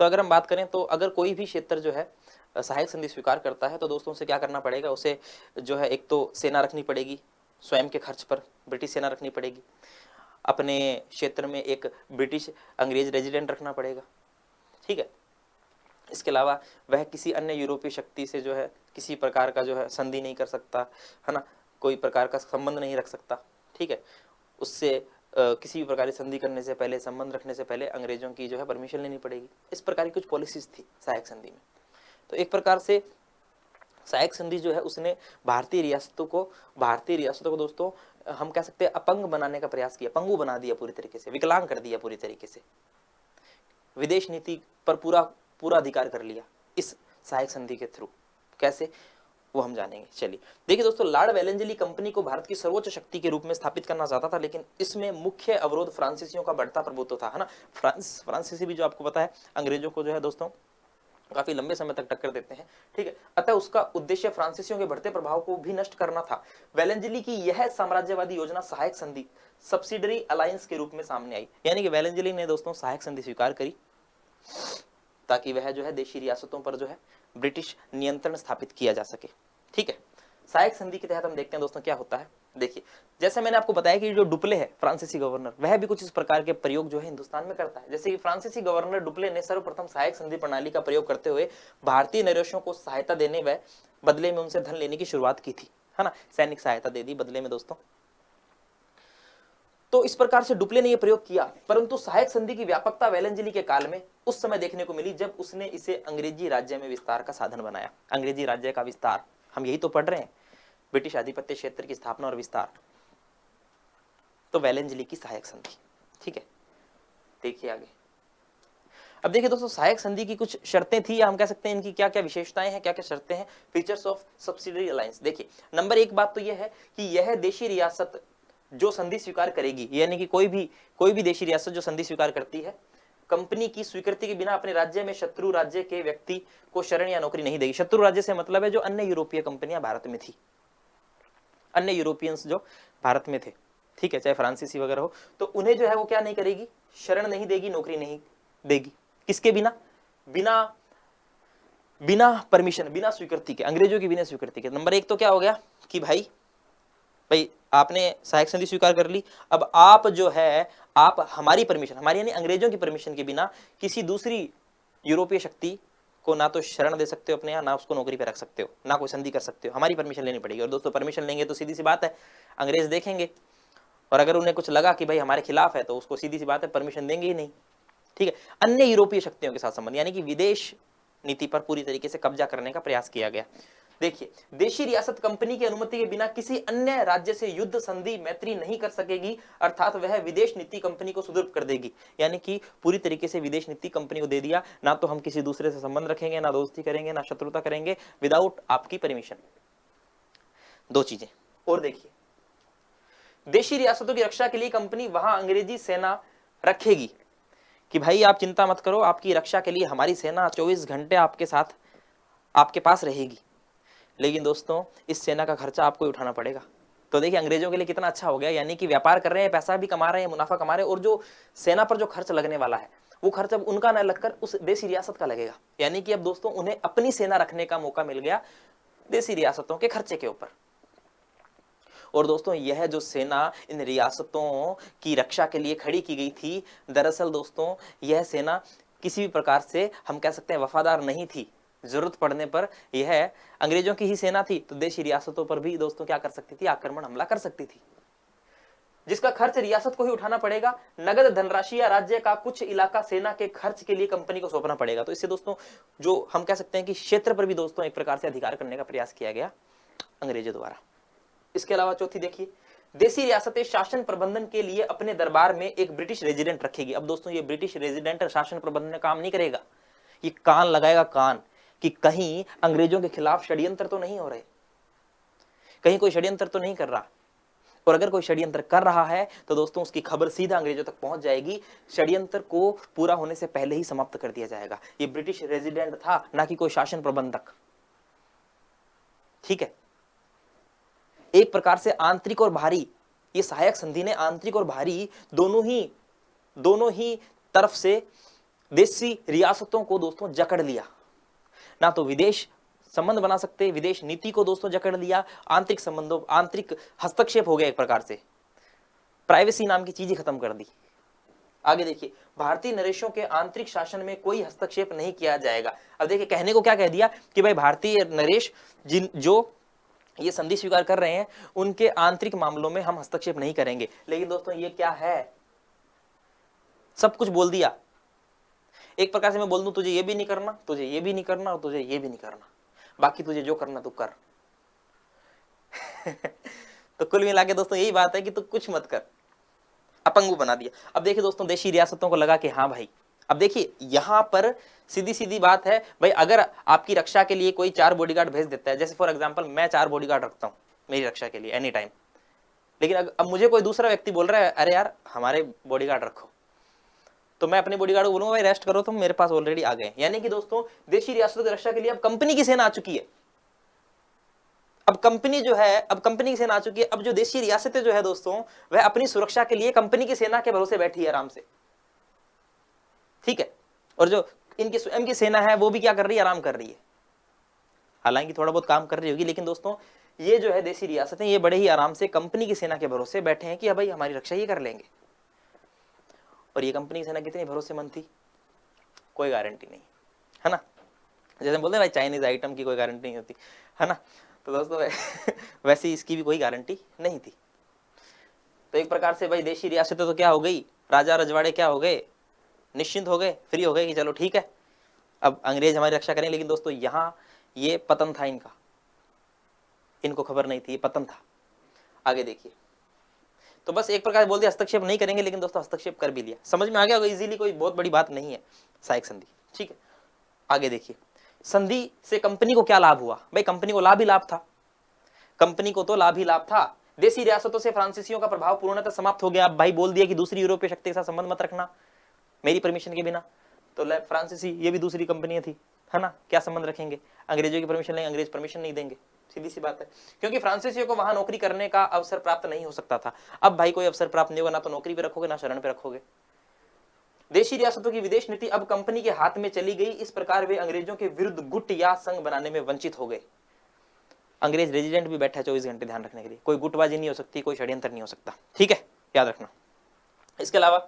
तो अगर हम बात करें तो अगर कोई भी क्षेत्र जो है सहायक संधि स्वीकार करता है तो दोस्तों उसे क्या करना पड़ेगा, उसे जो है एक तो सेना रखनी पड़ेगी, स्वयं के खर्च पर ब्रिटिश सेना रखनी पड़ेगी। अपने क्षेत्र में एक ब्रिटिश अंग्रेज रेजिडेंट रखना पड़ेगा, ठीक है। इसके अलावा वह किसी अन्य यूरोपीय शक्ति से जो है किसी प्रकार का जो है संधि नहीं कर सकता, है ना, कोई प्रकार का संबंध नहीं रख सकता, ठीक है। उससे किसी भी प्रकार की संधि करने से पहले, संबंध रखने से पहले अंग्रेजों की जो है परमिशन लेनी पड़ेगी। इस प्रकार की कुछ पॉलिसीज थी सहायक संधि में। तो एक प्रकार से सहायक संधि जो है उसने भारतीय रियासतों को दोस्तों हम कह सकते हैं अपंग बनाने का प्रयास किया, पंगु बना दिया पूरी तरीके से, विकलांग कर दिया पूरी तरीके से, विदेश नीति पर पूरा अधिकार कर लिया इस सहायक संधि के थ्रू। कैसे, वो हम जानेंगे। चलिए देखिए दोस्तों, लॉर्ड वेलेंजली कंपनी को भारत की सर्वोच्च शक्ति के रूप में स्थापित करना चाहता था, लेकिन इसमें मुख्य अवरोध फ्रांसीसियों का बढ़ता प्रभुत्व था, है ना। फ्रांसीसी भी जो आपको पता है अंग्रेजों को जो है दोस्तों काफी लंबे समय तक टक्कर देते हैं, ठीक है। अतः उसका उद्देश्य फ्रांसीसियों के बढ़ते प्रभाव को भी नष्ट करना था। वेलेंजली की यह साम्राज्यवादी योजना सहायक संधि, सब्सिडरी अलायंस के रूप में सामने आई। यानी कि वेलेंजली ने दोस्तों सहायक संधि स्वीकार करी ताकि वह जो है देशी रियासतों पर जो है ब्रिटिश नियंत्रण स्थापित किया जा सके, ठीक है। सहायक संधि के तहत हम देखते हैं दोस्तों क्या होता है। देखिए जैसे मैंने आपको बताया कि जो डुप्ले है फ्रांसीसी गवर्नर, वह भी कुछ इस प्रकार के प्रयोग जो है हिंदुस्तान में करता है। जैसे कि फ्रांसीसी गवर्नर डुप्ले ने सर्वप्रथम सहायक संधि प्रणाली का प्रयोग करते हुए भारतीय नरेशों को सहायता देने व बदले में उनसे धन लेने की शुरुआत की थी, है ना, सैनिक सहायता दे दी बदले में दोस्तों। तो इस प्रकार से डुप्ले ने यह प्रयोग किया, परंतु सहायक संधि की व्यापकता वेलेंजली के काल में उस समय देखने को मिली जब उसने इसे अंग्रेजी राज्य में विस्तार का साधन बनाया। अंग्रेजी राज्य का विस्तार, हम यही तो पढ़ रहे हैं, ब्रिटिश आधिपत्य क्षेत्र की स्थापना और विस्तार, तो वेलेंजली की सहायक संधि, ठीक है। देखिए आगे, अब देखिए दोस्तों सहायक संधि की कुछ शर्तें थी, या हम कह सकते हैं इनकी क्या क्या विशेषताएं हैं, क्या क्या शर्तें हैं। फीचर्स ऑफ सब्सिडरी अलायंस, देखिए नंबर एक बात तो यह है कि यह देशी रियासत जो संधि स्वीकार करेगी, यानी कि कोई भी देशी रियासत जो संधि स्वीकार करती है, कंपनी की स्वीकृति के बिना अपने राज्य में शत्रु राज्य के व्यक्ति को शरण या नौकरी नहीं देगी। शत्रु राज्य से मतलब है जो अन्य यूरोपीय कंपनियां भारत में थी, अन्य यूरोपियंस जो भारत में थे, ठीक है, चाहे फ्रांसीसी वगैरह हो, तो उन्हें जो है वो क्या नहीं करेगी, शरण नहीं देगी, नौकरी नहीं देगी। किसके बिना, बिना परमिशन, बिना स्वीकृति के, अंग्रेजों की बिना स्वीकृति के। नंबर एक तो क्या हो गया कि भाई आपने सहायक संधि स्वीकार कर ली, अब आप जो है आप हमारी परमिशन, हमारी यानी अंग्रेजों की परमिशन के बिना किसी दूसरी यूरोपीय शक्ति को ना तो शरण दे सकते हो अपने यहाँ, ना उसको नौकरी पे रख सकते हो, ना कोई संधि कर सकते हो, हमारी परमिशन लेनी पड़ेगी। और दोस्तों परमिशन लेंगे तो सीधी सी बात है अंग्रेज देखेंगे, और अगर उन्हें कुछ लगा कि भाई हमारे खिलाफ है तो उसको सीधी सी बात है परमिशन देंगे ही नहीं, ठीक है। अन्य यूरोपीय शक्तियों के साथ संबंध, यानी कि विदेश नीति पर पूरी तरीके से कब्जा करने का प्रयास किया गया। देखिए देशी रियासत कंपनी की अनुमति के बिना किसी अन्य राज्य से युद्ध संधि मैत्री नहीं कर सकेगी, अर्थात वह विदेश नीति कंपनी को सुदृढ़ कर देगी। यानी कि पूरी तरीके से विदेश नीति कंपनी को दे दिया, ना तो हम किसी दूसरे से संबंध रखेंगे, ना दोस्ती करेंगे, ना शत्रुता करेंगे विदाउट आपकी परमिशन। दो चीजें और देखिए, देशी रियासतों की रक्षा के लिए कंपनी वहां अंग्रेजी सेना रखेगी कि भाई आप चिंता मत करो, आपकी रक्षा के लिए हमारी सेना 24 घंटे आपके साथ, आपके पास रहेगी। लेकिन दोस्तों इस सेना का खर्चा आपको ही उठाना पड़ेगा। तो देखिए अंग्रेजों के लिए कितना अच्छा हो गया, यानी कि व्यापार कर रहे हैं, पैसा भी कमा रहे हैं, मुनाफा कमा रहे हैं, और जो सेना पर जो खर्च लगने वाला है वो खर्च अब उनका न लगकर उस देशी रियासत का लगेगा। यानी कि अब दोस्तों उन्हें अपनी सेना रखने का मौका मिल गया देशी रियासतों के खर्चे के ऊपर। और दोस्तों यह जो सेना इन रियासतों की रक्षा के लिए खड़ी की गई थी, दरअसल दोस्तों यह सेना किसी भी प्रकार से हम कह सकते हैं वफादार नहीं थी। जरूरत पड़ने पर यह अंग्रेजों की ही सेना थी, तो देशी रियासतों पर भी दोस्तों क्या कर सकती थी, आक्रमण हमला कर सकती थी, जिसका खर्च रियासत को ही उठाना पड़ेगा। नगद धनराशि या राज्य का कुछ इलाका सेना के खर्च के लिए कंपनी को सौंपना पड़ेगा। तो इससे दोस्तों जो हम कह सकते हैं कि क्षेत्र पर भी दोस्तों एक प्रकार से अधिकार करने का प्रयास किया गया अंग्रेजों द्वारा। इसके अलावा चौथी देखिए, देशी रियासतें शासन प्रबंधन के लिए अपने दरबार में एक ब्रिटिश रेजिडेंट रखेगी। अब दोस्तों ये ब्रिटिश रेजिडेंट शासन प्रबंधन में काम नहीं करेगा, ये कान लगाएगा कान कि कहीं अंग्रेजों के खिलाफ षड्यंत्र तो नहीं हो रहे, कहीं कोई षड्यंत्र तो नहीं कर रहा, और अगर कोई षड्यंत्र कर रहा है तो दोस्तों उसकी खबर सीधा अंग्रेजों तक पहुंच जाएगी, षड्यंत्र को पूरा होने से पहले ही समाप्त कर दिया जाएगा। ये ब्रिटिश रेजिडेंट था, ना कि कोई शासन प्रबंधक, ठीक है। एक प्रकार से आंतरिक और बाहरी, ये सहायक संधि ने आंतरिक और बाहरी दोनों ही तरफ से देशी रियासतों को दोस्तों जकड़ लिया। ना तो विदेश संबंध बना सकते, विदेश नीति को दोस्तों जकड़ लिया, आंतरिक संबंधों, आंतरिक हस्तक्षेप हो गया एक प्रकार से। प्राइवेसी नाम की चीज ही खत्म कर दी। आगे देखिए, भारतीय नरेशों के आंतरिक शासन में कोई हस्तक्षेप नहीं किया जाएगा। अब देखिए कहने को क्या कह दिया कि भाई भारतीय नरेश जो ये संधि स्वीकार कर रहे हैं उनके आंतरिक मामलों में हम हस्तक्षेप नहीं करेंगे। लेकिन दोस्तों ये क्या है, सब कुछ बोल दिया। एक प्रकार से मैं बोल दूं तुझे ये भी नहीं करना, तुझे ये भी नहीं करना और तुझे ये भी नहीं करना, बाकी तुझे जो करना तू कर। तो कुल मिला के दोस्तों यही बात है कि तू कुछ मत कर, अपंगु बना दिया। अब देखिए दोस्तों देशी रियासतों को लगा कि हाँ भाई, अब देखिए यहां पर सीधी सीधी बात है भाई, अगर आपकी रक्षा के लिए कोई 4 बॉडीगार्ड भेज देता है, जैसे फॉर एग्जांपल मैं 4 बॉडीगार्ड रखता हूं मेरी रक्षा के लिए एनी टाइम, लेकिन अब मुझे कोई दूसरा व्यक्ति बोल रहा है अरे यार हमारे बॉडीगार्ड रखो, तो मैं अपने बॉडीगार्ड को बोलूंगा भाई रेस्ट करो, तुम मेरे पास ऑलरेडी आ गए। यानी कि दोस्तों देशी रियासतों की रक्षा के लिए अब कंपनी की सेना आ चुकी है। अब कंपनी जो है, अब कंपनी की सेना आ चुकी है। अब जो देशी रियासतें जो है दोस्तों, वह अपनी सुरक्षा के लिए कंपनी की सेना के भरोसे बैठी है आराम से, ठीक है। और जो इनकी स्वयं की सेना है वो भी क्या कर रही है, आराम कर रही है। हालांकि थोड़ा बहुत काम कर रही होगी, लेकिन दोस्तों ये जो है देशी रियासतें ये बड़े ही आराम से कंपनी की सेना के भरोसे बैठे हैं कि भाई हमारी रक्षा ये कर लेंगे। और ये कंपनी की सेना कितनी भरोसेमंद थी, कोई गारंटी नहीं, है ना। जैसे बोलते हैं भाई चाइनीज आइटम की कोई गारंटी नहीं होती, है ना। तो दोस्तों वैसे इसकी भी कोई गारंटी नहीं थी। तो एक प्रकार से भाई देशी रियासतें तो क्या हो गई, राजा रजवाड़े क्या हो गए, निश्चिंत हो गए, फ्री हो गए कि चलो ठीक है अब अंग्रेज हमारी रक्षा करें। लेकिन दोस्तों यहाँ ये पतन था इनका, इनको खबर नहीं थी, ये पतन था। आगे देखिए, तो बस एक प्रकार बोल दिया हस्तक्षेप नहीं करेंगे, लेकिन दोस्तों हस्तक्षेप कर भी लिया। समझ में आ गया इजीली, कोई बहुत बड़ी बात नहीं है सहायक संधि, ठीक है। आगे देखिए, संधि से कंपनी को क्या लाभ हुआ, भाई कंपनी को लाभ ही लाभ था, कंपनी को तो लाभ ही लाभ था। देशी रियासतों से फ्रांसीसियों का प्रभाव पूर्णतः समाप्त हो गया। अब भाई बोल दिया कि दूसरी यूरोपीय शक्ति के साथ संबंध मत रखना मेरी परमिशन के बिना। तो फ्रांसीसी ये भी दूसरी कंपनियां थी, है ना, क्या संबंध रखेंगे, अंग्रेजों की परमिशन लेंगे, अंग्रेज परमिशन नहीं देंगे, सीधी सी बात है। क्योंकि फ्रांसीसियों को वहां नौकरी करने का अवसर प्राप्त नहीं हो सकता था। अब भाई कोई अवसर प्राप्त नहीं होगा, ना तो नौकरी पे रखोगे ना शरण पे रखोगे। देशी रियासतों की विदेश नीति अब कंपनी के हाथ में चली गई। इस प्रकार वे अंग्रेजों के विरुद्ध गुट या संघ बनाने में वंचित हो गए। अंग्रेज रेजिडेंट भी बैठा है 24 घंटे ध्यान रखने के लिए, कोई गुटबाजी नहीं हो सकती, कोई षड्यंत्र नहीं हो सकता, ठीक है, याद रखना। इसके अलावा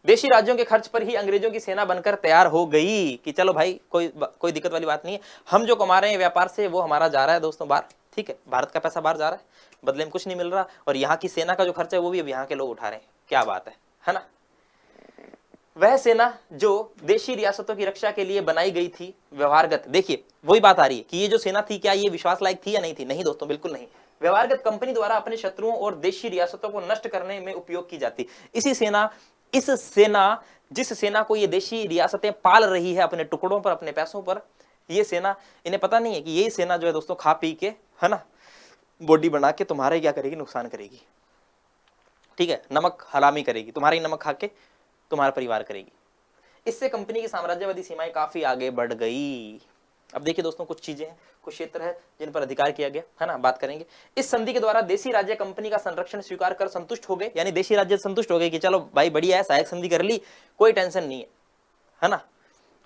देशी राज्यों के खर्च पर ही अंग्रेजों की सेना बनकर तैयार हो गई कि चलो भाई कोई दिक्कत वाली बात नहीं है, हम जो कमा रहे हैं व्यापार से वो हमारा जा रहा है दोस्तों बाहर, ठीक है, भारत का पैसा बाहर जा रहा है, बदले में कुछ नहीं मिल रहा, और यहाँ की सेना का जो खर्चा है वो भी अब यहाँ के लोग उठा रहे हैं। क्या बात है ना। वह सेना जो देशी रियासतों की रक्षा के लिए बनाई गई थी व्यवहारगत, देखिए वही बात आ रही है कि ये जो सेना थी क्या ये विश्वास लायक थी या नहीं थी, नहीं दोस्तों बिल्कुल नहीं। व्यवहारगत कंपनी द्वारा अपने शत्रुओं और देशी रियासतों को नष्ट करने में उपयोग की जाती। इस सेना जिस सेना को ये देशी रियासतें पाल रही है अपने टुकड़ों पर, अपने पैसों पर, ये सेना, इन्हें पता नहीं है कि यही सेना जो है दोस्तों खा पी के, है ना, बॉडी बना के तुम्हारे क्या करेगी, नुकसान करेगी, ठीक है, नमक हरामी करेगी, तुम्हारा ही नमक खा के तुम्हारा परिवार करेगी। इससे कंपनी की साम्राज्यवादी सीमाएं काफी आगे बढ़ गई। अब देखिए दोस्तों कुछ चीजें हैं, कुछ क्षेत्र है जिन पर अधिकार किया गया, है ना, बात करेंगे। इस संधि के द्वारा देशी राज्य कंपनी का संरक्षण स्वीकार कर संतुष्ट हो गए, यानी देशी राज्य संतुष्ट हो गए कि चलो भाई बढ़िया है, सहायक संधि कर ली, कोई टेंशन नहीं है ना,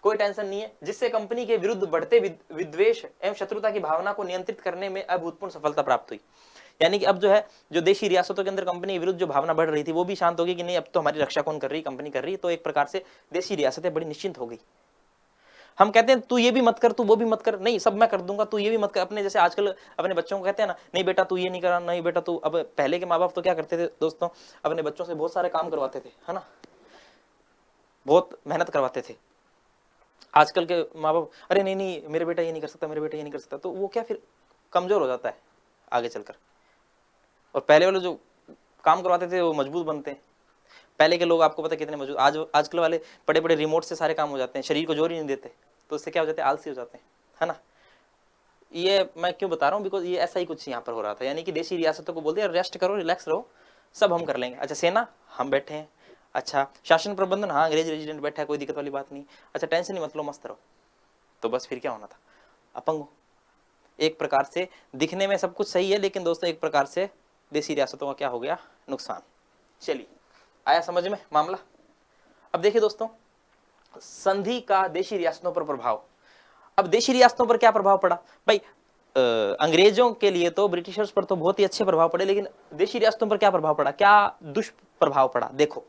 कोई टेंशन नहीं है। जिससे कंपनी के विरुद्ध बढ़ते विद्वेष एवं शत्रुता की भावना को नियंत्रित करने में अभूतपूर्व सफलता प्राप्त हुई। यानी कि अब जो है, जो देशी रियासतों के अंदर कंपनी के विरुद्ध जो भावना बढ़ रही थी वो भी शांत होगी कि नहीं अब तो हमारी रक्षा कौन कर रही, कंपनी कर रही। तो एक प्रकार से देशी रियासतें बड़ी निश्चिंत हो गई। हम कहते हैं तू ये भी मत कर, तू वो भी मत कर, नहीं सब मैं कर दूंगा, तू ये भी मत कर। अपने जैसे आजकल अपने बच्चों को कहते हैं ना, नहीं बेटा तू ये नहीं करा, नहीं बेटा तू, अब पहले के माँ बाप तो क्या करते थे दोस्तों, अपने बच्चों से बहुत सारे काम करवाते थे, है ना, बहुत मेहनत करवाते थे। आजकल के माँ बाप अरे नहीं नहीं मेरे बेटा ये नहीं कर सकता, मेरे बेटा ये नहीं कर सकता, तो वो क्या फिर कमजोर हो जाता है आगे चलकर। और पहले वाले जो काम करवाते थे वो मजबूत बनते हैं। पहले के लोग आपको पता कितने मजबूत, आजकल वाले बड़े बड़े रिमोट से सारे काम हो जाते हैं, शरीर को जोर ही नहीं देते, तो उससे क्या हो जाते हैं, आलसी हो जाते हैं, है ना। ये मैं क्यों बता रहा हूँ, बिकॉज ये ऐसा ही कुछ यहाँ पर हो रहा था। यानी कि देशी रियासतों को बोलते हैं रेस्ट करो, रिलैक्स रहो, सब हम कर लेंगे। अच्छा सेना हम बैठे हैं, अच्छा शासन प्रबंधन हाँ अंग्रेज रेजिडेंट बैठा है, कोई दिक्कत वाली बात नहीं, अच्छा टेंशन नहीं, मतलब मस्त रहो। तो बस फिर क्या होना था, अपंग। एक प्रकार से दिखने में सब कुछ सही है, लेकिन दोस्तों एक प्रकार से देशी रियासतों का क्या हो गया, नुकसान। चलिए आया समझ में मामला। अब देखिए दोस्तों संधि का देशी रियासतों पर प्रभाव। अब देशी रियासतों पर क्या प्रभाव पड़ा भाई, अंग्रेजों के लिए तो ब्रिटिशर्स पर तो बहुत ही अच्छे प्रभाव पड़े, लेकिन देशी रियासतों पर क्या प्रभाव पड़ा, क्या दुष्प्रभाव पड़ा। देखो,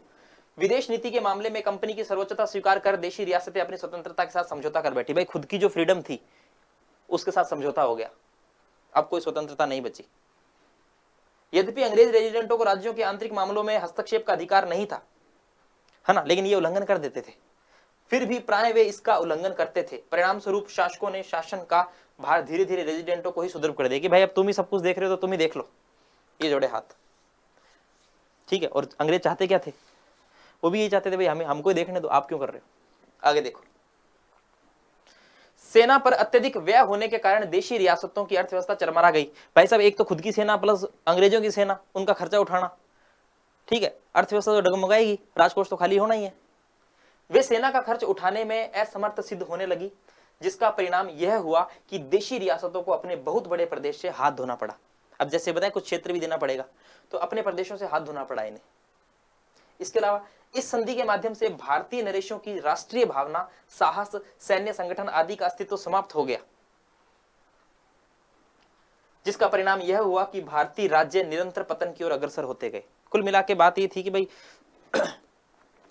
विदेश नीति के मामले में कंपनी की सर्वोच्चता स्वीकार कर देशी रियासतें अपनी स्वतंत्रता के साथ समझौता कर बैठी। भाई खुद की जो फ्रीडम थी उसके साथ समझौता हो गया, अब कोई स्वतंत्रता नहीं बची। यद्यपि अंग्रेज रेजिडेंटों को राज्यों के आंतरिक मामलों में हस्तक्षेप का अधिकार नहीं था, है ना, लेकिन ये उल्लंघन कर देते थे। फिर भी प्राय वे इसका उल्लंघन करते थे। परिणाम स्वरूप शासकों ने शासन का भार धीरे धीरे रेजिडेंटों को ही सुदृढ़ कर दिया कि भाई अब तुम ही सब कुछ देख रहे हो तो तुम ही देख लो, ये जोड़े हाथ। ठीक है, और अंग्रेज चाहते क्या थे, वो भी यही चाहते थे भाई हमें हमको ही देखने दो, आप क्यों कर रहे हो। आगे देखो, सेना पर अत्यधिक व्यय होने के कारण देशी रियासतों की अर्थव्यवस्था चरमरा गई। भाई साहब, एक तो खुद की सेना प्लस अंग्रेजों की सेना, उनका खर्चा उठाना, ठीक है, अर्थव्यवस्था तो डगमगाएगी, राजकोष तो खाली होना ही है। वे सेना का खर्च उठाने में असमर्थ सिद्ध होने लगी, जिसका परिणाम यह हुआ कि देशी रियासतों को अपने बहुत बड़े प्रदेश से हाथ धोना पड़ा। अब जैसे बताएं कुछ क्षेत्र भी देना पड़ेगा, तो अपने प्रदेशों से हाथ धोना पड़ा इन्हें। इसके अलावा इस संधि के माध्यम से भारतीय नरेशों की राष्ट्रीय भावना, साहस, सैन्य संगठन आदि का अस्तित्व समाप्त हो गया, जिसका परिणाम यह हुआ कि भारतीय राज्य निरंतर पतन की ओर अग्रसर होते गए। कुल मिला के बात ये थी कि भाई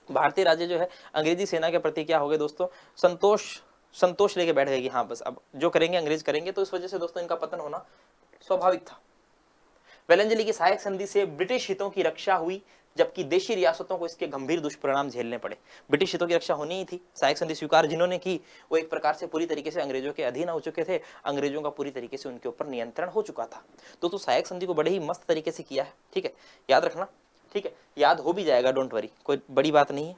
भारतीय राज्य जो है अंग्रेजी सेना के प्रति क्या हो गए दोस्तों, संतोष लेके बैठ गए कि हाँ बस अब जो करेंगे अंग्रेज करेंगे। तो इस वजह से दोस्तों इनका पतन होना स्वाभाविक था। वेलेंजली की सहायक संधि से ब्रिटिश हितों की रक्षा हुई, जबकि देशी रियासतों को इसके गंभीर दुष्परिणाम झेलने पड़े। ब्रिटिश हितों की रक्षा होनी ही थी। सहायक संधि स्वीकार जिन्होंने की वो एक प्रकार से पूरी तरीके से अंग्रेजों के अधीन हो चुके थे, अंग्रेजों का पूरी तरीके से उनके ऊपर नियंत्रण हो चुका था। तो सहायक संधि को बड़े ही मस्त तरीके से किया है, ठीक है, याद रखना, ठीक है, याद हो भी जाएगा, डोंट वरी, कोई बड़ी बात नहीं है,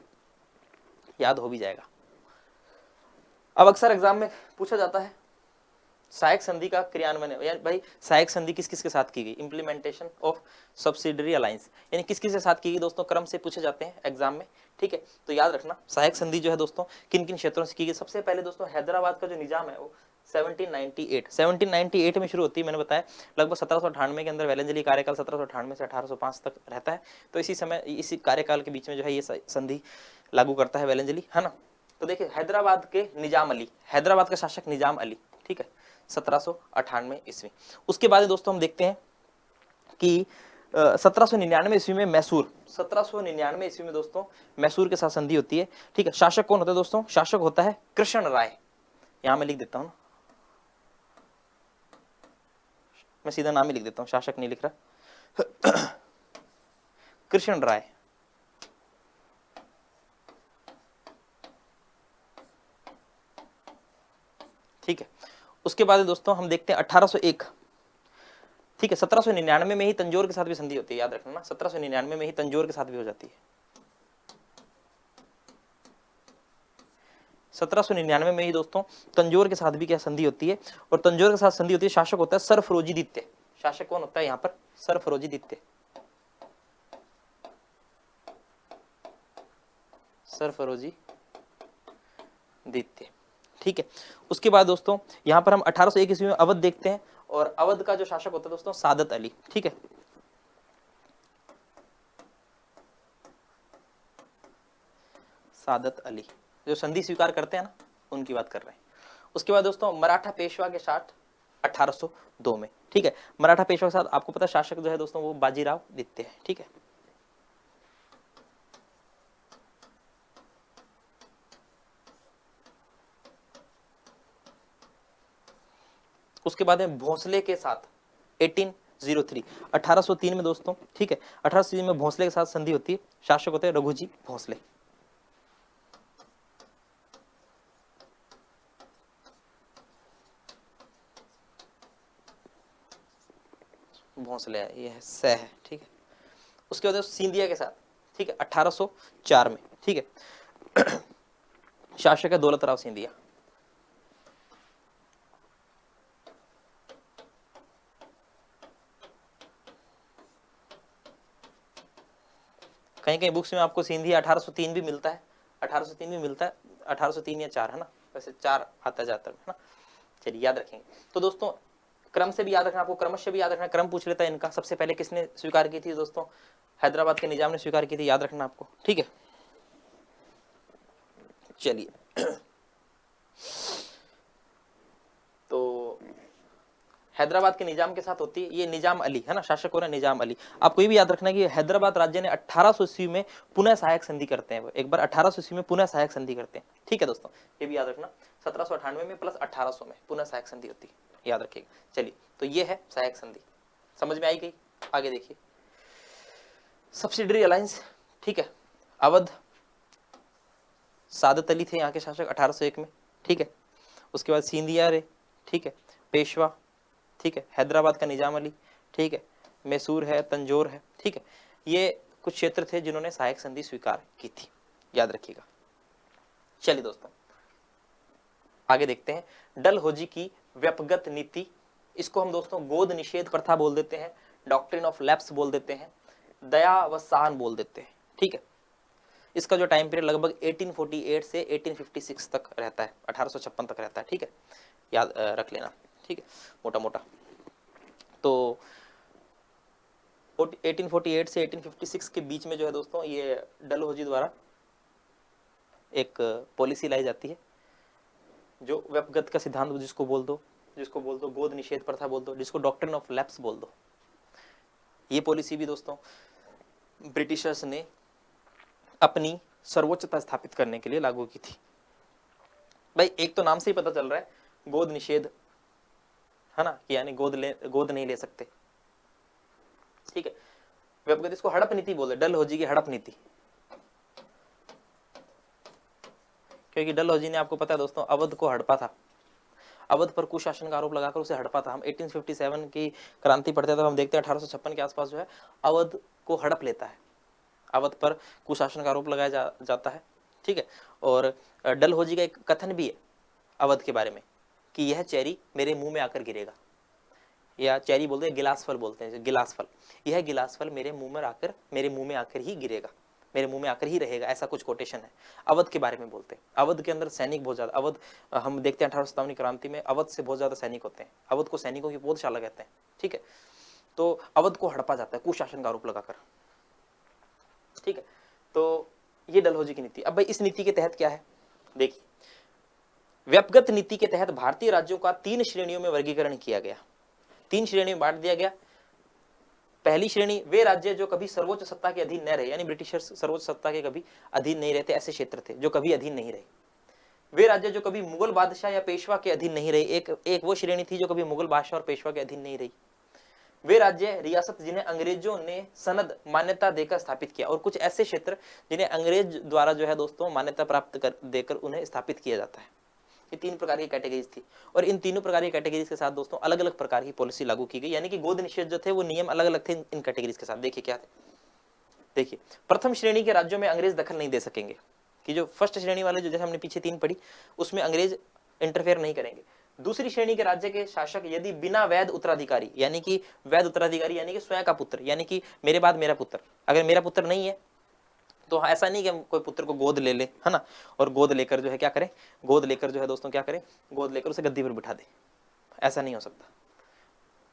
याद हो भी जाएगा। अब अक्सर एग्जाम में पूछा जाता है सहायक संधि का क्रियान्वयन, यानी भाई सहायक संधि किस किस के साथ की गई, इंप्लीमेंटेशन ऑफ सब्सिडरी अलायंस, यानी किस किस के साथ की गई दोस्तों, क्रम से पूछे जाते हैं एग्जाम में, ठीक है। तो याद रखना सहायक संधि जो है दोस्तों किन किन क्षेत्रों से की गई। सबसे पहले दोस्तों हैदराबाद का जो निजाम है वो 1798 में शुरू होती है। मैंने बताया लगभग 1798 के अंदर वेलेंजली कार्यकाल 1798 से 1805 तक रहता है। तो इसी समय इसी कार्यकाल के बीच में जो है ये संधि लागू करता है वेलेंजली, है ना। तो देखिए हैदराबाद के निजाम अली, हैदराबाद का शासक निजाम अली, ठीक है, 1798 ईस्वी। उसके बाद दोस्तों हम देखते हैं कि 1799 ईस्वी में मैसूर, 1799 ईस्वी में दोस्तों मैसूर के साथ संधि होती है, ठीक है। शासक कौन होता है दोस्तों, शासक होता है कृष्ण राय, यहां मैं लिख देता हूं ना, मैं सीधा नाम ही लिख देता हूं, शासक नहीं लिख रहा, कृष्ण राय, ठीक है। उसके बाद दोस्तों हम देखते हैं 1801, ठीक है, 1799 में ही तंजौर के साथ भी संधि होती है, याद रखना ना, 1799 में ही तंजौर के साथ भी हो जाती है। 1799 में ही दोस्तों तंजौर के साथ भी क्या संधि होती है, और तंजौर के साथ संधि होती है। शासक होता है सरफरोजी द्वितीय, शासक कौन होता है यहाँ पर, सरफरोजी द्वितीय, सरफरोजी द्वितीय, ठीक है। उसके बाद दोस्तों यहाँ पर हम 1801 ईस्वी में अवध देखते हैं, और अवध का जो शासक होता है दोस्तों सादत अली, ठीक है, सादत अली जो संधि स्वीकार करते हैं ना, उनकी बात कर रहे हैं। उसके बाद दोस्तों मराठा पेशवा के साथ 1802 में, ठीक है, मराठा पेशवा के साथ आपको पता है शासक जो है दोस्तों वो बाजीराव द्वितीय है, ठीक है। उसके बाद है भोसले के साथ 1803, 1803 में दोस्तों, ठीक है, 1803 में भोसले के साथ संधि होती है। शासक होते हैं रघुजी भोसले, भोसले ये है सह है, ठीक है। उसके बाद सिंधिया के साथ, ठीक है, 1804 में, ठीक है, शासक है दौलत राव सिंधिया, कहीं कहीं बुक्स में आपको सिंधिया 1803 भी मिलता है, 1803 भी मिलता है, 1803 या 4 है ना, वैसे 4 आता जाता है ना। चलिए याद रखेंगे। तो दोस्तों क्रम से भी याद रखना, आपको क्रमश भी याद रखना, क्रम पूछ लेता है इनका। सबसे पहले किसने स्वीकार की थी दोस्तों, हैदराबाद के निजाम ने स्वीकार की थी, याद रखना आपको, ठीक है। चलिए तो हैदराबाद के निजाम के साथ होती है, ये निजाम अली है ना, शासक हो रहा है निजाम अली। आपको ये भी याद रखना है कि हैदराबाद राज्य ने 1800 ईस्वी में पुनः सहायक संधि करते हैं, वो एक बार 1800 ईस्वी में पुनः सहायक संधि करते हैं। ठीक है दोस्तों, ये भी याद रखना, 1798 में प्लस 1800 में पुनः सहायक संधि होती है, याद रखिएगा। चलिए, तो ये है सहायक संधि, समझ में आई गई। आगे देखिए, सब्सिडरी अलायंस। ठीक है, अवध सादत अली थे यहाँ के शासक 1801 में। ठीक है, उसके बाद सिंधिया रे, ठीक है, पेशवा, ठीक है, हैदराबाद का निजाम अली, ठीक है, मैसूर है, तंजौर है। ठीक है, ये कुछ क्षेत्र थे जिन्होंने सहायक संधि स्वीकार की थी, याद रखिएगा। चलिए दोस्तों, आगे देखते हैं डलहौजी की व्यपगत नीति। इसको हम दोस्तों गोद निषेध प्रथा बोल देते हैं, डॉक्ट्रिन ऑफ लैप्स बोल देते हैं, दयावसान बोल देते हैं। ठीक है, इसका जो टाइम पीरियड लगभग 1848 से 1856 तक रहता है, 1856 तक रहता है। ठीक है, याद रख लेना। ठीक है, मोटा मोटा तो 1848 से 1856 के बीच में जो है दोस्तों, ये डलहौजी द्वारा एक पॉलिसी लाई जाती है, जो व्यपगत का सिद्धांत जिसको बोल दो गोद निषेध प्रथा बोल दो, जिसको डॉक्ट्रिन ऑफ लैप्स बोल दो। ये पॉलिसी भी दोस्तों ब्रिटिशर्स ने अपनी सर्वोच्चता स्थापित करने के लिए लागू की थी। भाई एक तो नाम से ही पता चल रहा है, गोद निषेध है ना, कि यानी गोद नहीं ले सकते। ठीक है, व्यपगत इसको हड़प नीति बोले, डलहौजी की हड़प नीति, क्योंकि डलहौजी ने, आपको पता है दोस्तों, अवध को हड़पा था, अवध पर कुशासन का आरोप लगाकर उसे हड़पा था। हम 1857 की क्रांति पढ़ते हैं तो हम देखते हैं 1856 के आसपास जो है अवध को हड़प लेता है, अवध पर कुशासन का आरोप लगाया जाता है। ठीक है, और डलहौजी का एक कथन भी है अवध के बारे में कि यह चेरी मेरे मुंह में आकर गिरेगा, या चेरी बोलते हैं, गिलास फल बोलते हैं, गिलास फल, यह गिलास फल मेरे मुंह में आकर ही गिरेगा, मेरे मुंह में आकर ही रहेगा, ऐसा कुछ कोटेशन है अवध के बारे में बोलते हैं। अवध के अंदर सैनिक बहुत ज्यादा, अवध हम देखते हैं 1857 क्रांति में अवध से बहुत ज्यादा सैनिक होते हैं, अवध को सैनिकों की पौधशाला कहते हैं। ठीक है, तो अवध को हड़पा जाता है कुशासन का आरोप लगाकर। ठीक है, तो ये डलहौजी की नीति। अब भाई इस नीति के तहत क्या है, देखिए, व्यपगत नीति के तहत भारतीय राज्यों का 3 श्रेणियों में वर्गीकरण किया गया, 3 श्रेणी में बांट दिया गया। पहली श्रेणी, वे राज्य जो कभी सर्वोच्च सत्ता के अधीन न रहे, यानी ब्रिटिशर्स सर्वोच्च सत्ता के कभी अधीन नहीं रहते, ऐसे क्षेत्र थे जो कभी अधीन नहीं रहे। वे राज्य जो कभी मुगल बादशाह या पेशवा के अधीन नहीं रहे, एक वो श्रेणी थी जो कभी मुगल बादशाह और पेशवा के अधीन नहीं रही। वे राज्य रियासत जिन्हें अंग्रेजों ने सनद मान्यता देकर स्थापित किया, और कुछ ऐसे क्षेत्र जिन्हें अंग्रेज द्वारा जो है दोस्तों मान्यता प्राप्त देकर उन्हें स्थापित किया जाता है। ये 3 प्रकार की कैटेगरीज थी, और इन तीनों प्रकार की कैटेगरीज के साथ दोस्तों अलग अलग प्रकार की पॉलिसी लागू की गई, यानी कि गोद निषेध जो थे वो नियम अलग अलग थे इन कैटेगरीज के साथ। देखिए क्या थे, देखिए, प्रथम श्रेणी के राज्यों में अंग्रेज दखल नहीं दे सकेंगे, कि जो फर्स्ट श्रेणी वाले जो जैसे हमने पीछे 3 पढ़ी उसमें अंग्रेज इंटरफेयर नहीं करेंगे। दूसरी श्रेणी के राज्य के शासक यदि बिना वैध उत्तराधिकारी, यानी कि वैध उत्तराधिकारी यानी कि स्वयं का पुत्र, यानी कि मेरे बाद मेरा पुत्र, अगर मेरा पुत्र नहीं है तो ऐसा नहीं कि हम कोई पुत्र को गोद ले ले, है ना, और गोद लेकर जो है क्या करें, गोद लेकर जो है दोस्तों क्या करें, गोद लेकर उसे गद्दी पर बिठा दे, ऐसा नहीं हो सकता।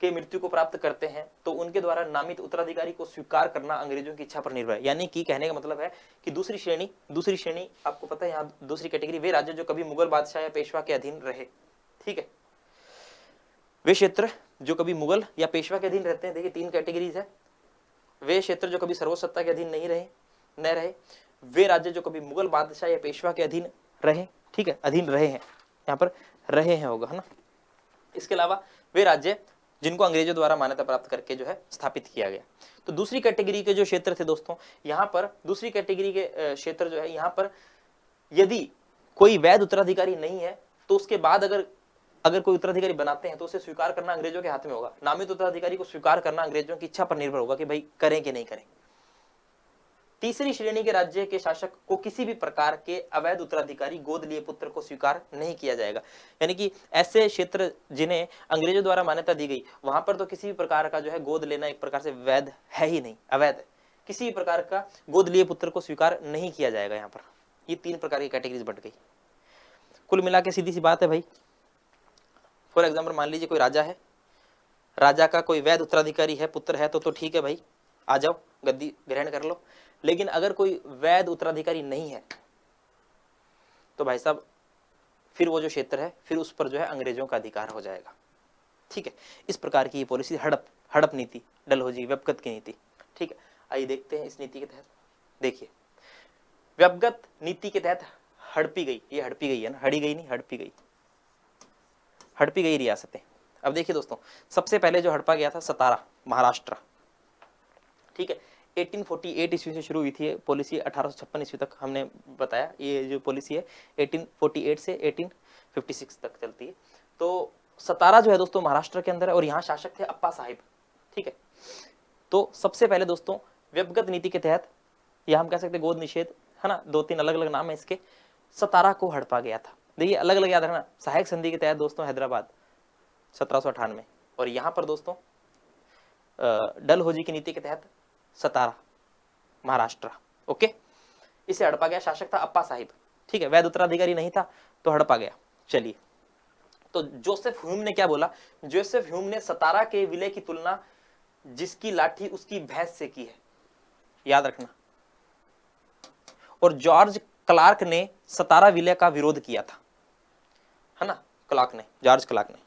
कि मृत्यु को प्राप्त करते हैं तो उनके द्वारा नामित उत्तराधिकारी को स्वीकार करना अंग्रेजों की इच्छा पर निर्भर है। यानी कि कहने का मतलब है कि दूसरी श्रेणी आपको पता है, यहाँ दूसरी कैटेगरी, वे राज्य जो कभी मुगल बादशाह या पेशवा के अधीन रहे। ठीक है, वे क्षेत्र जो कभी मुगल या पेशवा के अधीन रहते हैं, देखिए 3 कैटेगरीज है। वे क्षेत्र जो कभी सर्वोच्च सत्ता के अधीन नहीं रहे, वे राज्य जो कभी मुगल बादशाह या पेशवा के अधीन रहे, ठीक है, अधीन रहे हैं, यहाँ पर रहे हैं होगा, है ना। इसके अलावा वे राज्य जिनको अंग्रेजों द्वारा मान्यता प्राप्त करके जो है स्थापित किया गया। तो दूसरी कैटेगरी के जो क्षेत्र थे दोस्तों, यहाँ पर दूसरी कैटेगरी के क्षेत्र जो है, यहाँ पर यदि कोई वैध उत्तराधिकारी नहीं है तो उसके बाद अगर कोई उत्तराधिकारी बनाते हैं तो उसे स्वीकार करना अंग्रेजों के हाथ में होगा। नामित उत्तराधिकारी को स्वीकार करना अंग्रेजों की इच्छा पर निर्भर होगा कि भाई करें कि नहीं करें। तीसरी श्रेणी के राज्य के शासक को किसी भी प्रकार के अवैध उत्तराधिकारी गोद लिए पुत्र को स्वीकार नहीं किया जाएगा। यानी कि ऐसे क्षेत्र जिन्हें अंग्रेजों द्वारा मान्यता दी गई, वहां पर तो किसी भी प्रकार का जो है गोद लेना एक प्रकार से वैध है ही नहीं, अवैध है। किसी भी प्रकार का गोद लिए पुत्र को स्वीकार नहीं किया जाएगा। यहाँ पर ये 3 प्रकार की कैटेगरीज बढ़ गई। कुल मिला के सीधी सी बात है भाई, फॉर एग्जाम्पल मान लीजिए कोई राजा है, राजा का कोई वैध उत्तराधिकारी है, पुत्र है, तो ठीक है भाई, आ जाओ गद्दी ग्रहण कर लो। लेकिन अगर कोई वैध उत्तराधिकारी नहीं है तो भाई साहब फिर वो जो क्षेत्र है फिर उस पर जो है अंग्रेजों का अधिकार हो जाएगा। ठीक है, इस प्रकार की ये पॉलिसी हड़प नीति, डलहौजी व्यपगत की नीति। ठीक है, आइए देखते हैं इस नीति के तहत। देखिए, व्यपगत नीति के तहत हड़पी गई, ये हड़पी गई है ना, हड़ी गई नहीं, हड़पी गई रियासतें। अब देखिए दोस्तों, सबसे पहले जो हड़पा गया था सतारा, महाराष्ट्र। ठीक है, 1848 ईस्वी से शुरू हुई थी पॉलिसी, 1856 ईस्वी तक हमने बताया। ये जो पॉलिसी है 1848 से 1856 तक चलती है। तो सतारा जो है दोस्तों महाराष्ट्र के अंदर है और यहाँ शासक थे अप्पा साहिब। ठीक है, तो सबसे पहले दोस्तों व्यपगत नीति के तहत, या हम कह सकते गोद निषेध, है ना, 2-3 अलग अलग नाम है इसके, सतारा को हड़पा गया था। देखिए अलग अलग याद रखना, सहायक संधि के तहत दोस्तों हैदराबाद 1798, और यहाँ पर दोस्तों डलहौजी की नीति के तहत सतारा, महाराष्ट्र। ओके, इसे हड़पा गया, शासक था अप्पा साहिब। ठीक है, वैध उत्तराधिकारी नहीं था तो हड़पा गया। चलिए, तो जोसेफ ह्यूम ने क्या बोला? जोसेफ ह्यूम ने सतारा के विलय की तुलना जिसकी लाठी उसकी भैंस से की है, याद रखना। और जॉर्ज क्लार्क ने सतारा विलय का विरोध किया था, है ना, जॉर्ज क्लार्क ने,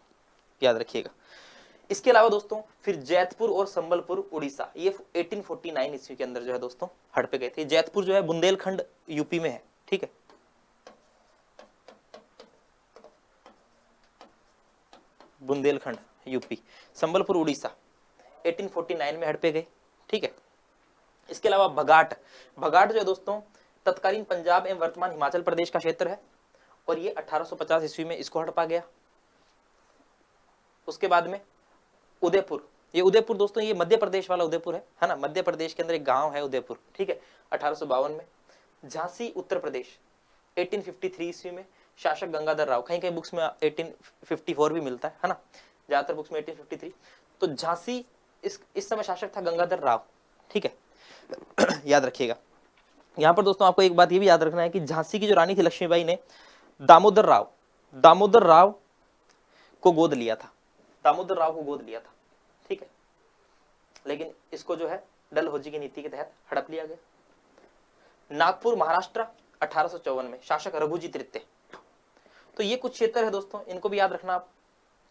याद रखिएगा। इसके अलावा दोस्तों फिर जैतपुर और संबलपुर उड़ीसा, ये 1849 ईस्वी के अंदर जो है दोस्तों हड़पे गए थे। जैतपुर जो है बुंदेलखंड यूपी में है। ठीक है, बुंदेलखंड यूपी, संबलपुर उड़ीसा 1849 में हड़पे गए। ठीक है, इसके अलावा भगाट जो है दोस्तों तत्कालीन पंजाब एवं वर्तमान हिमाचल प्रदेश का क्षेत्र है, और ये 1850 ईस्वी में इसको हड़पा गया। उसके बाद में उदयपुर, ये उदयपुर दोस्तों ये मध्य प्रदेश वाला उदयपुर है ना, मध्य प्रदेश के अंदर एक गांव है उदयपुर। ठीक है, 1852 में। झांसी उत्तर प्रदेश 1853 ईस्वी में, शासक गंगाधर राव, कहीं कहीं बुक्स में 1854 भी मिलता है ना, ज्यादातर बुक्स में 1853। तो झांसी इस समय शासक था गंगाधर राव। ठीक है, याद रखिएगा। यहां पर दोस्तों आपको एक बात ये भी याद रखना है कि झांसी की जो रानी थी लक्ष्मीबाई ने दामोदर राव को गोद लिया था, ठीक है, लेकिन इसको जो है डलहौजी की नीति के तहत हड़प लिया गया। नागपुर महाराष्ट्र 1854 में, शासक रघुजी तृतीय। तो ये कुछ क्षेत्र है दोस्तों, इनको भी याद रखना आप।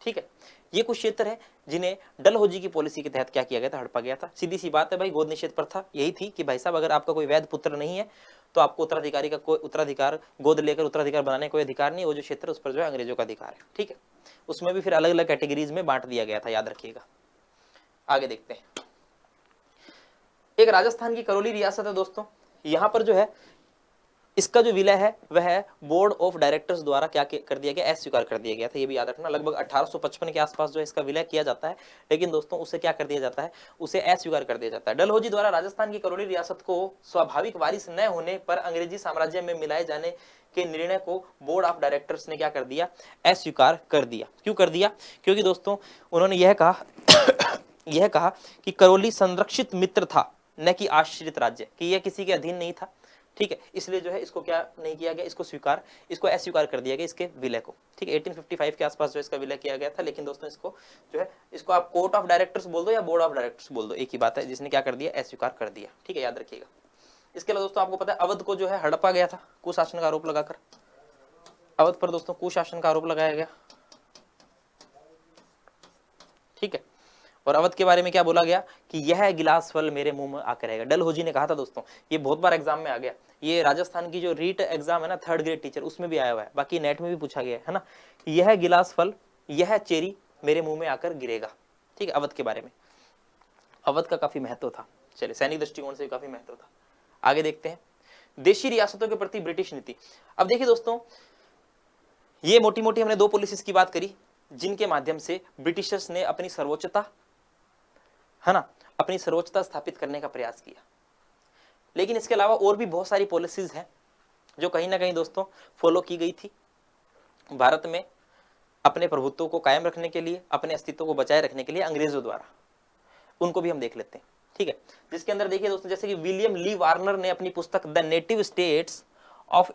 ठीक है, ये कुछ क्षेत्र है जिन्हें डलहौजी की पॉलिसी के तहत क्या किया गया था, हड़पा गया था। सीधी सी बात है भाई, गोद निषेध प्रथा यही थी कि भाई साहब अगर आपका कोई वैध पुत्र नहीं है तो आपको उत्तराधिकारी का कोई उत्तराधिकार, गोद लेकर उत्तराधिकार बनाने का कोई अधिकार नहीं, वो जो क्षेत्र उस पर जो है अंग्रेजों का अधिकार है। ठीक है, उसमें भी फिर अलग अलग कैटेगरीज में बांट दिया गया था, याद रखिएगा। आगे देखते हैं, एक राजस्थान की करौली रियासत है दोस्तों। यहां पर जो है इसका जो विलय है वह बोर्ड ऑफ डायरेक्टर्स द्वारा क्या कर दिया गया, अस्वीकार कर दिया गया था। ये भी याद रखना, लगभग 1855 के आसपास जो है इसका विलय किया जाता है, लेकिन दोस्तों उसे क्या कर दिया जाता है, उसे अस्वीकार कर दिया जाता है। डलहौजी द्वारा राजस्थान की करौली रियासत को स्वाभाविक वारिस न होने पर अंग्रेजी साम्राज्य में मिलाए जाने के निर्णय को बोर्ड ऑफ डायरेक्टर्स ने क्या कर दिया, अस्वीकार कर दिया। क्यों कर दिया? क्योंकि दोस्तों उन्होंने यह कहा कि करौली संरक्षित मित्र था, न कि आश्रित राज्य, कि यह किसी के अधीन नहीं था। ठीक है, इसलिए जो है इसको क्या नहीं किया गया, इसको अस्वीकार कर दिया गया, इसके विलय को। ठीक है, 1855 के आसपास जो इसका विलय किया गया था, लेकिन दोस्तों इसको जो है इसको आप कोर्ट ऑफ डायरेक्टर्स बोल दो या बोर्ड ऑफ डायरेक्टर्स बोल दो, एक ही बात है, जिसने क्या कर दिया, अस्वीकार कर दिया। ठीक है, याद रखिएगा। इसके अलावा दोस्तों आपको पता है अवध को जो है हड़पा गया था कुशासन का आरोप लगाकर। अवध पर दोस्तों कुशासन का आरोप लगाया गया। ठीक है, और अवध के बारे में क्या बोला गया कि यह गिलास फल मेरे मुंह में आकर रहेगा। डलहौजी ने कहा था दोस्तों, ये बहुत बार एग्जाम में आ गया, ये राजस्थान की जो रीट एग्जाम है ना, 3rd ग्रेड टीचर, उसमें भी आया हुआ है, बाकी नेट में भी पूछा गया है ना, यह गिलास फल, यह चेरी मेरे मुंह में आकर गिरेगा। ठीक है, अवध के बारे में, अवध का काफी महत्व था। चलिए, सैनिक दृष्टिकोण से काफी महत्व था। आगे देखते हैं, देशी रियासतों के प्रति ब्रिटिश नीति। अब देखिए दोस्तों, ये मोटी मोटी हमने 2 पॉलिसीज की बात करी जिनके माध्यम से ब्रिटिशर्स ने अपनी सर्वोच्चता, है ना, अपनी सर्वोच्चता स्थापित करने का प्रयास किया। लेकिन इसके अलावा और भी बहुत सारी पॉलिसीज हैं जो कहीं ना कहीं दोस्तों फॉलो की गई थी भारत में अपने प्रभुत्व को कायम रखने के लिए, अपने अस्तित्व को बचाए रखने के लिए अंग्रेजों द्वारा। उनको भी हम देख लेते हैं। ठीक है, जिसके अंदर देखिए दोस्तों, जैसे कि विलियम ली वार्नर ने अपनी पुस्तक the native states of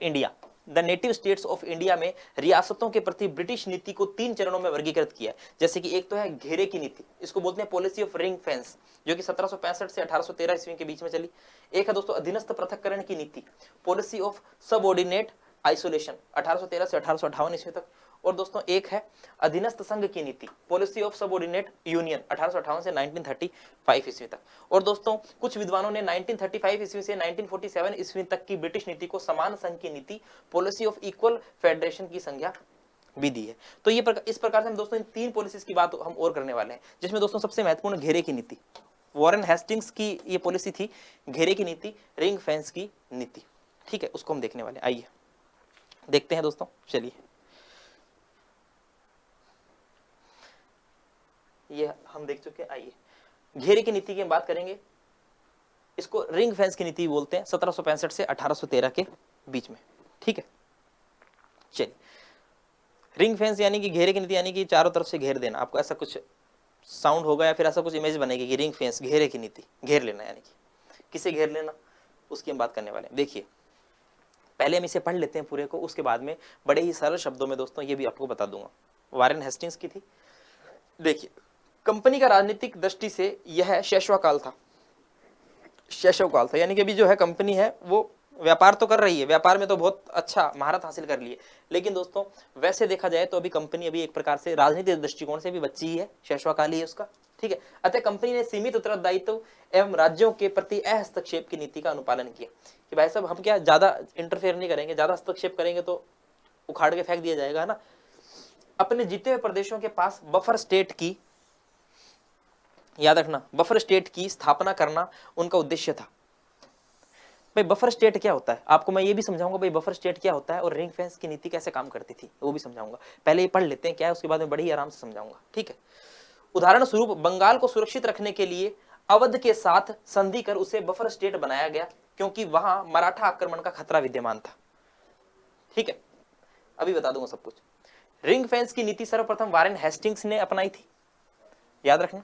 India में रियासतों के प्रति ब्रिटिश नीति को 3 चरणों में वर्गीकृत किया है। जैसे कि एक तो है घेरे की नीति, इसको बोलते हैं पॉलिसी ऑफ रिंग फेंस, जो कि 1765 से 1813 ईस्वी के बीच में चली। एक है दोस्तों अधीनस्थ पृथक्करण की नीति, पॉलिसी ऑफ सबऑर्डिनेट आइसोलेशन, 1813 से 1858 ईस्वी तक। और दोस्तों एक है अधीनस्थ संघ की नीति, पॉलिसी ऑफ सबऑर्डिनेट यूनियन 1858 से 1935 ईस्वी तक। और दोस्तों कुछ विद्वानों ने 1935 ईस्वी से 1947 ईस्वी तक की ब्रिटिश नीति को समान संघ की नीति, पॉलिसी ऑफ इक्वल फेडरेशन की संज्ञा भी दी है। तो ये इस प्रकार से हम दोस्तों इन तीन पॉलिसीज की बात हम और करने वाले हैं, जिसमें दोस्तों सबसे महत्वपूर्ण घेरे की नीति, वॉरेन हेस्टिंग्स की ये पॉलिसी थी, घेरे की नीति, रिंग फेंस की नीति। ठीक है, उसको हम देखने वाले हैं। आइए देखते हैं दोस्तों। चलिए, ये हम देख चुके हैं। आइए घेरे की नीति की हम बात करेंगे। इसको रिंग फेंस की नीति बोलते हैं, 1765 से 1813 के बीच में। ठीक है, चलिए, रिंग फेंस यानी कि घेरे की नीति, यानी कि चारों तरफ से घेर देना। आपको ऐसा कुछ साउंड होगा या फिर ऐसा कुछ इमेज बनेगी कि रिंग फेंस, घेरे की नीति, घेर लेना, यानी कि किसे घेर लेना, उसकी हम बात करने वाले हैं। देखिए, पहले हम इसे पढ़ लेते हैं पूरे को, उसके बाद में बड़े ही सरल शब्दों में दोस्तों ये भी आपको बता दूंगा। वॉरेन हेस्टिंग्स की थी। देखिए, कंपनी का राजनीतिक दृष्टि से यह शैशव काल था, शैशव काल था, यानी कि अभी जो है कंपनी है वो व्यापार तो कर रही है, व्यापार में तो बहुत अच्छा महारत हासिल कर ली है, लेकिन दोस्तों वैसे देखा जाए तो अभी कंपनी अभी एक प्रकार से राजनीतिक दृष्टिकोण से भी बच्ची ही है, शैशवकाल ही है उसका। ठीक है, अतः कंपनी ने सीमित उत्तरदायित्व एवं राज्यों के प्रति हस्तक्षेप की नीति का अनुपालन किया कि भाई साहब हम क्या ज्यादा इंटरफेयर नहीं करेंगे, ज्यादा हस्तक्षेप करेंगे तो उखाड़ के फेंक दिया जाएगा, है ना। अपने जीते हुए प्रदेशों के पास बफर स्टेट की, याद रखना, बफर स्टेट की स्थापना करना उनका उद्देश्य था। भाई बफर स्टेट क्या होता है आपको मैं ये भी समझाऊंगा, भाई बफर स्टेट क्या होता है और रिंग फेंस की नीति कैसे काम करती थी वो भी समझाऊंगा। पहले ये पढ़ लेते हैं क्या है, उसके बाद में बड़ी आराम से समझाऊंगा। ठीक है, उदाहरण स्वरूप बंगाल को सुरक्षित रखने के लिए अवध के साथ संधि कर उसे बफर स्टेट बनाया गया, क्योंकि वहां मराठा आक्रमण का खतरा विद्यमान था। ठीक है, अभी बता दूंगा सब कुछ। रिंग फेंस की नीति सर्वप्रथम वॉरेन हेस्टिंग्स ने अपनाई थी, याद रखना।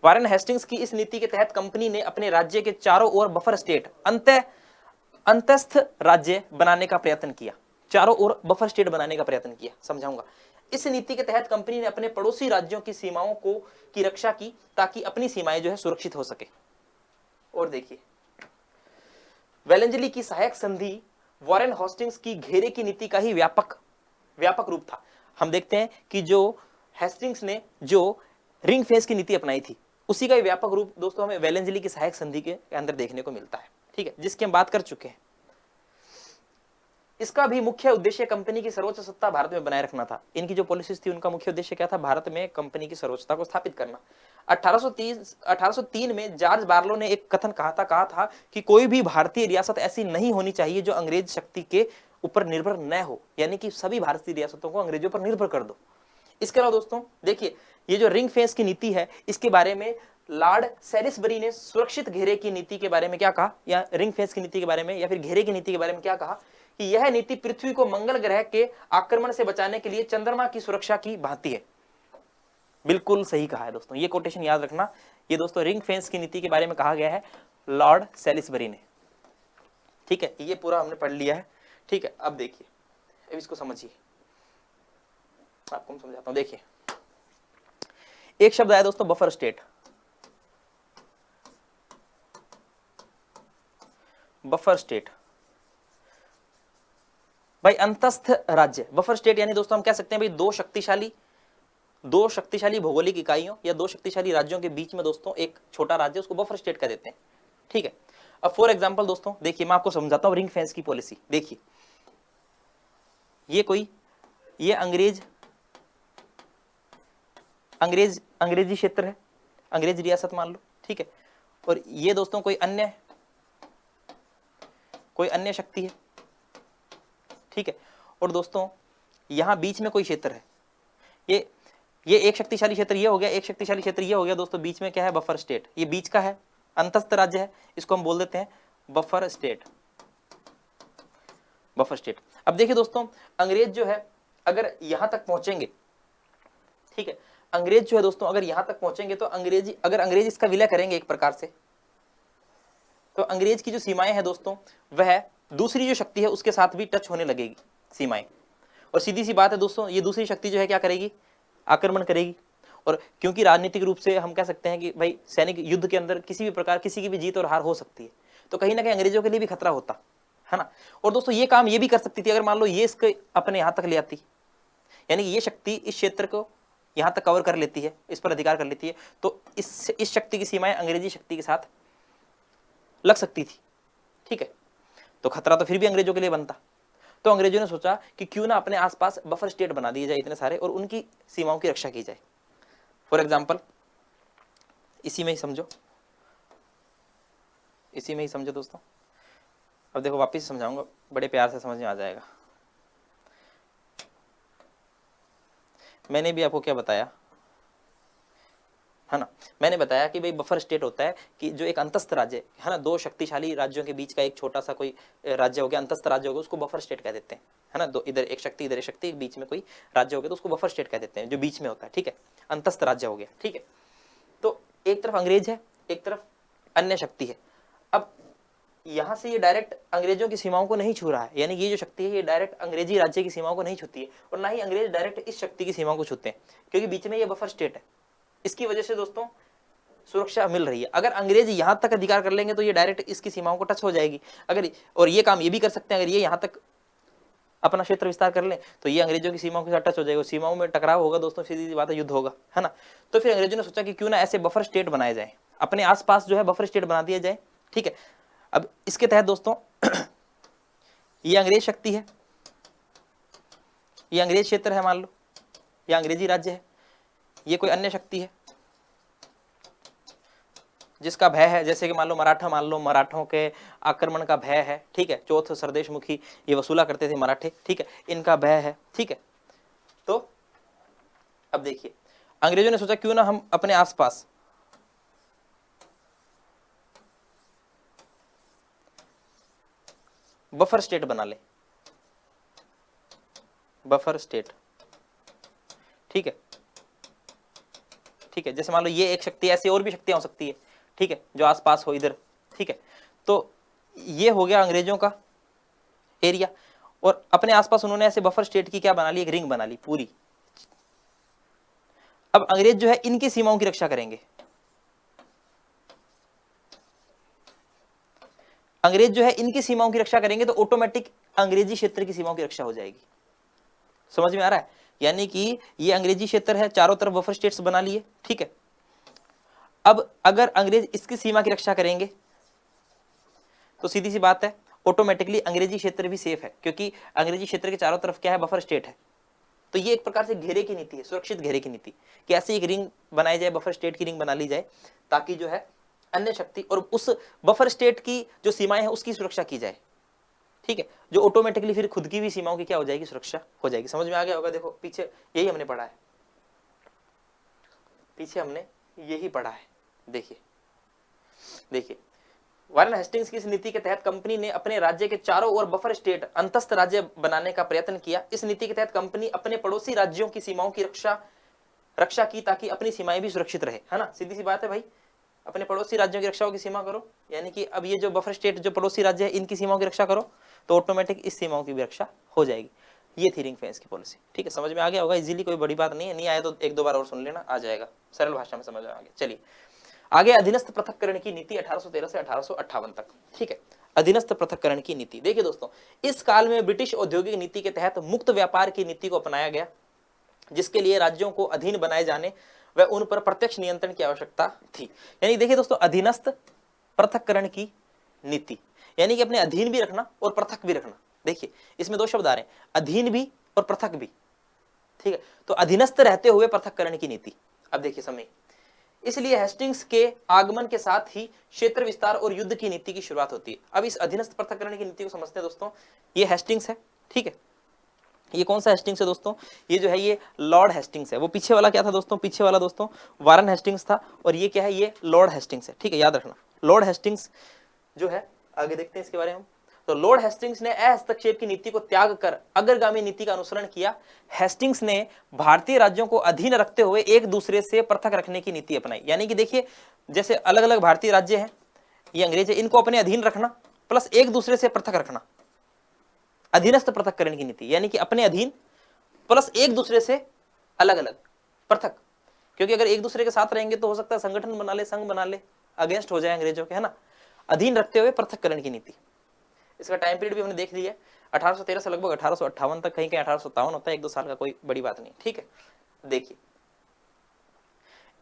वॉरेन हेस्टिंग्स की इस नीति के तहत कंपनी ने अपने राज्य के चारों ओर बफर स्टेट, अंतस्थ राज्य बनाने का प्रयत्न किया, चारों ओर बफर स्टेट बनाने का प्रयत्न किया, समझाऊंगा। इस नीति के तहत कंपनी ने अपने पड़ोसी राज्यों की सीमाओं की रक्षा की ताकि अपनी सीमाएं जो है सुरक्षित हो सके। और देखिए, वेलेंजली की सहायक संधि वॉरेन हेस्टिंग्स की घेरे की नीति का ही व्यापक रूप था। हम देखते हैं कि जो हेस्टिंग्स ने जो रिंग फेंस की नीति अपनाई थी उसी का व्यापक रूप दोस्तों हमें वेलेंजली की सहायक संधि के अंदर देखने को मिलता है। ठीक है, जिसकी हम बात कर चुके हैं। इसका भी मुख्य उद्देश्य कंपनी की सर्वोच्च सत्ता भारत में बनाए रखना था। इनकी जो पॉलिसीज थी उनका मुख्य उद्देश्य क्या था, भारत में कंपनी की सर्वोच्चता को स्थापित करना। 1803 में जॉर्ज बार्लो ने एक कथन कहा था कि कोई भी भारतीय रियासत ऐसी नहीं होनी चाहिए जो अंग्रेज शक्ति के ऊपर निर्भर न हो, यानी कि सभी भारतीय रियासतों को अंग्रेजों पर निर्भर कर दो। इसके अलावा दोस्तों देखिए, ये जो रिंग फेंस की नीति है इसके बारे में लॉर्ड सैलिसबरी ने सुरक्षित घेरे की नीति के बारे में क्या कहा, या रिंग फेंस की नीति के बारे में या फिर घेरे की नीति के बारे में क्या कहा कि यह नीति पृथ्वी को मंगल ग्रह के आक्रमण से बचाने के लिए चंद्रमा की सुरक्षा की भांति है। बिल्कुल सही कहा है दोस्तों, ये कोटेशन याद रखना। ये दोस्तों रिंग फेंस की नीति के बारे में कहा गया है लॉर्ड सैलिसबरी ने। ठीक है, ये पूरा हमने पढ़ लिया है। ठीक है, अब देखिए, अब इसको समझिए, आपको मैं समझाता हूं। देखिए, एक शब्द आया दोस्तों बफर स्टेट। बफर स्टेट भाई अंतस्थ राज्य, बफर स्टेट यानी दोस्तों हम कह सकते हैं भाई दो शक्तिशाली भौगोलिक इकाइयों या दो शक्तिशाली राज्यों के बीच में दोस्तों एक छोटा राज्य, उसको बफर स्टेट कह देते हैं। ठीक है, अब फॉर एग्जांपल दोस्तों देखिए, मैं आपको समझाता हूं रिंग फेंस की पॉलिसी। देखिए, ये अंग्रेजी क्षेत्र है, अंग्रेज रियासत मान लो। ठीक है, और ये दोस्तों कोई अन्य शक्ति है। ठीक है, और दोस्तों यहां बीच में कोई क्षेत्र है, ये एक शक्तिशाली क्षेत्र ये हो गया, एक शक्तिशाली क्षेत्र ये हो गया दोस्तों, बीच में क्या है, बफर स्टेट, ये बीच का है, अंतस्थ राज्य है, इसको हम बोल देते हैं बफर स्टेट। Buffer state. अब देखिए दोस्तों, अंग्रेज जो है अगर यहां तक पहुंचेंगे, ठीक है, अंग्रेज जो है दोस्तों अगर यहां तक पहुंचेंगे तो अगर अंग्रेज इसका विलय करेंगे एक प्रकार से, तो अंग्रेज की जो सीमाएं हैं दोस्तों वह दूसरी जो शक्ति है उसके साथ भी टच होने लगेगी सीमाएं, और सीधी सी बात है दोस्तों ये दूसरी शक्ति जो है क्या करेगी, आक्रमण करेगी। और क्योंकि राजनीतिक रूप से हम कह सकते हैं कि भाई सैनिक युद्ध के अंदर किसी भी प्रकार किसी की भी जीत और हार हो सकती है, तो कहीं ना कहीं अंग्रेजों के लिए भी खतरा होता, है ना। और दोस्तों ये काम ये भी कर सकती थी अगर मान लो ये इसके अपने यहां तक ले आती, यानी कि ये शक्ति इस क्षेत्र को यहां तक कवर कर लेती है, इस पर अधिकार कर लेती है, तो इस शक्ति की सीमाएं अंग्रेजी शक्ति के साथ लग सकती थी, ठीक है। तो खतरा तो फिर भी अंग्रेजों के लिए बनता। तो अंग्रेजों ने सोचा कि क्यों ना अपने आसपास बफर स्टेट बना दिए जाए इतने सारे और उनकी सीमाओं की रक्षा की जाए। फॉर एग्जाम्पल इसी में ही समझो, इसी में ही समझो दोस्तों। अब देखो वापिस समझाऊंगा, बड़े प्यार से समझ में आ जाएगा। मैंने भी आपको क्या बताया, है ना, मैंने बताया कि भाई बफर स्टेट होता है कि जो एक अंतस्थ राज्य है ना, दो शक्तिशाली राज्यों के बीच का एक छोटा सा कोई राज्य हो गया, अंतस्थ राज्य हो गया, उसको बफर स्टेट कह देते हैं, है ना। दो इधर एक शक्ति इधर एक शक्ति, बीच में कोई राज्य हो गया तो उसको बफर स्टेट कह देते हैं, जो बीच में होता है, ठीक है, अंतस्थ राज्य हो गया, ठीक है। तो एक तरफ अंग्रेज है, एक तरफ अन्य शक्ति है। अब यहां से ये डायरेक्ट अंग्रेजों की सीमाओं को नहीं छू रहा है, यानी ये जो शक्ति है ये डायरेक्ट अंग्रेजी राज्य की सीमाओं को नहीं छूती है, और ना ही अंग्रेज डायरेक्ट इस शक्ति की सीमाओं को छूते हैं, क्योंकि बीच में ये बफर स्टेट है। इसकी वजह से दोस्तों सुरक्षा मिल रही है। अगर अंग्रेज यहां तक अधिकार कर लेंगे तो ये डायरेक्ट इसकी सीमाओं को टच हो जाएगी। अगर और ये काम ये भी कर सकते हैं, अगर ये यहां तक अपना क्षेत्र विस्तार कर ले तो ये अंग्रेजों की सीमाओं के साथ टच हो जाएगा, सीमाओं में टकराव होगा दोस्तों, सीधी सी बात है, युद्ध होगा, है ना। तो फिर अंग्रेजों ने सोचा कि क्यों ना ऐसे बफर स्टेट बनाए जाए, अपने आसपास जो है बफर स्टेट बना दिया जाए, ठीक है। अब इसके तहत दोस्तों ये अंग्रेज शक्ति है, ये अंग्रेज क्षेत्र है, मान लो ये अंग्रेजी राज्य है, ये कोई अन्य शक्ति है जिसका भय है, जैसे कि मान लो मराठा, मान लो मराठों के आक्रमण का भय है, ठीक है, चौथ सरदेश मुखी ये वसूला करते थे मराठे, ठीक है, इनका भय है, ठीक है। तो अब देखिए अंग्रेजों ने सोचा क्यों ना हम अपने आसपास बफर स्टेट बना ले, बफर स्टेट, ठीक है, ठीक है। जैसे मान लो ये एक शक्ति, ऐसी और भी शक्तियां हो सकती है, ठीक है, जो आसपास हो इधर, ठीक है। तो ये हो गया अंग्रेजों का एरिया, और अपने आसपास उन्होंने ऐसे बफर स्टेट की क्या बना ली, एक रिंग बना ली पूरी। अब अंग्रेज जो है इनकी सीमाओं की रक्षा करेंगे, अंग्रेज जो है इनकी सीमाओं की रक्षा करेंगे, तो ऑटोमेटिक अंग्रेजी क्षेत्र की सीमाओं की रक्षा हो जाएगी। समझ में आ रहा है, यानी कि ये अंग्रेजी क्षेत्र है, चारों तरफ बफर स्टेट्स बना लिए, ठीक है। अब अगर अंग्रेज इसकी सीमा की रक्षा करेंगे तो सीधी सी बात है ऑटोमेटिकली अंग्रेजी क्षेत्र भी सेफ है, क्योंकि अंग्रेजी क्षेत्र के चारों तरफ क्या है, बफर स्टेट है। तो ये एक प्रकार से घेरे की नीति है, सुरक्षित घेरे की नीति, कि ऐसी एक रिंग बनाई जाए, बफर स्टेट की रिंग बना ली जाए, ताकि जो है अन्य शक्ति और उस बफर स्टेट की जो सीमाएं हैं उसकी सुरक्षा की जाए, ठीक है, जो ऑटोमेटिकली फिर खुद की भी सीमाओं की क्या हो जाएगी, सुरक्षा हो जाएगी। समझ में आ गया होगा। देखो पीछे यही हमने पढ़ा है, पीछे हमने यही पढ़ा है। देखिए देखिए वारेन हेस्टिंग्स की इस नीति के तहत कंपनी ने अपने राज्य के चारों ओर बफर स्टेट, अंतस्थ राज्य बनाने का प्रयत्न किया। इस नीति के तहत कंपनी अपने पड़ोसी राज्यों की सीमाओं की रक्षा की, ताकि अपनी सीमाएं भी सुरक्षित रहे, है ना। सीधी सी बात है भाई, अपने पड़ोसी राज्यों की रक्षा की सीमा करो, यानी कि अब ये जो बफर स्टेट जो पड़ोसी राज्य है इनकी सीमाओं की रक्षा करो, तो ऑटोमेटिक इस सीमाओं की भी रक्षा हो जाएगी। ये थी रिंग फेंस की पॉलिसी, ठीक है। समझ में आ गया होगा इजीली, कोई बड़ी बात नहीं है, नहीं आया तो एक दो बार और सुन लेना, आ जाएगा, सरल भाषा में समझ में आ गया। चलिए आगे, अधीनस्थ पृथक्करण की नीति 1813 से 1858 तक, ठीक है। अधीनस्थ पृथक्करण की नीति देखिए दोस्तों, इस काल में ब्रिटिश औद्योगिक नीति के तहत मुक्त व्यापार की नीति को अपनाया गया, जिसके लिए राज्यों को अधीन बनाए जाने व उन पर प्रत्यक्ष नियंत्रण की आवश्यकता थी। यानी देखिए दोस्तों, अधीनस्थ पृथक्करण की नीति, यानी कि अपने अधीन भी रखना और पृथक भी रखना। देखिए इसमें दो शब्द आ रहे हैं, अधीन भी और पृथक भी, ठीक है। तो अधीनस्थ रहते हुए पृथक्करण की नीति। अब देखिए समय, इसलिए हेस्टिंग्स के आगमन के साथ ही क्षेत्र विस्तार और युद्ध की नीति की शुरुआत होती है। अब इस अधीनस्थ पृथक्करण की नीति को समझते हैं दोस्तों। ये हेस्टिंग्स है, ठीक है। ये कौन सा हेस्टिंग्स है दोस्तों, ये जो है ये लॉर्ड हेस्टिंग्स है। वो पीछे वाला क्या था दोस्तों, पीछे वाला दोस्तों वारेन हेस्टिंग्स था, और ये क्या है, ये लॉर्ड हेस्टिंग्स है, ठीक है, याद रखना। लॉर्ड हेस्टिंग्स जो है, आगे देखते हैं इसके बारे में। तो लॉर्ड हेस्टिंग्स ने अहस्तक्षेप की नीति को त्याग कर अग्रगामी नीति का अनुसरण किया। हेस्टिंग्स ने भारतीय राज्यों को अधीन रखते हुए एक दूसरे से पृथक रखने की नीति अपनाई। यानी कि देखिए, जैसे अलग अलग भारतीय राज्य हैं, ये अंग्रेज है, इनको अपने अधीन रखना प्लस एक दूसरे से पृथक रखना, अधीनस्थ पृथक्करण की नीति। यानी कि अपने अधीन प्लस एक दूसरे से अलग अलग, पृथक, क्योंकि अगर एक दूसरे के साथ रहेंगे तो हो सकता है संगठन बना ले, संघ बना ले, अगेंस्ट हो जाए अंग्रेजों के, है ना। अधीन रखते हुए पृथक्करण की नीति। इसका टाइम पीरियड भी हमने देख लिया है, 1813 से लगभग 1858 तक, कहीं कहीं 1857 होता है, 1-2 साल का कोई बड़ी बात नहीं। ठीक है, देखिए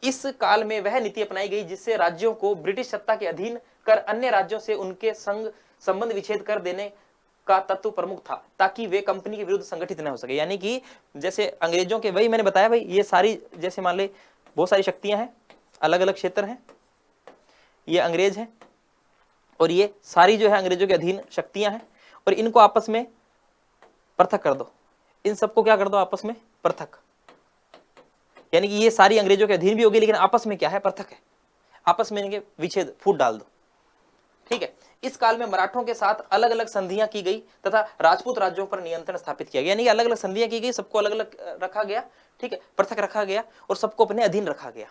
इस काल में वह नीति अपनाई गई जिससे राज्यों को ब्रिटिश सत्ता के अधीन कर अन्य राज्यों से उनके संग संबंध विच्छेद कर देने का तत्व प्रमुख था, ताकि वे कंपनी के विरुद्ध संगठित न हो सके। यानी कि जैसे अंग्रेजों के, वही मैंने बताया भाई, ये सारी जैसे मान ले बहुत सारी शक्तियां हैं, अलग अलग क्षेत्र हैं, ये अंग्रेज हैं और ये सारी जो है अंग्रेजों के अधीन शक्तियां हैं, और इनको आपस में पृथक कर दो, इन सबको क्या कर दो, आपस में पृथक। यानी कि ये सारी अंग्रेजों के अधीन भी होगी लेकिन आपस में क्या है, पृथक है, आपस में इनके विच्छेद, फूट डाल दो। ठीक है, इस काल में मराठों के साथ अलग अलग संधियां की गई तथा राजपूत राज्यों पर नियंत्रण स्थापित किया गया। यानी अलग अलग संधियां की गई, सबको अलग अलग रखा गया, ठीक है, पृथक रखा गया और सबको अपने अधीन रखा गया।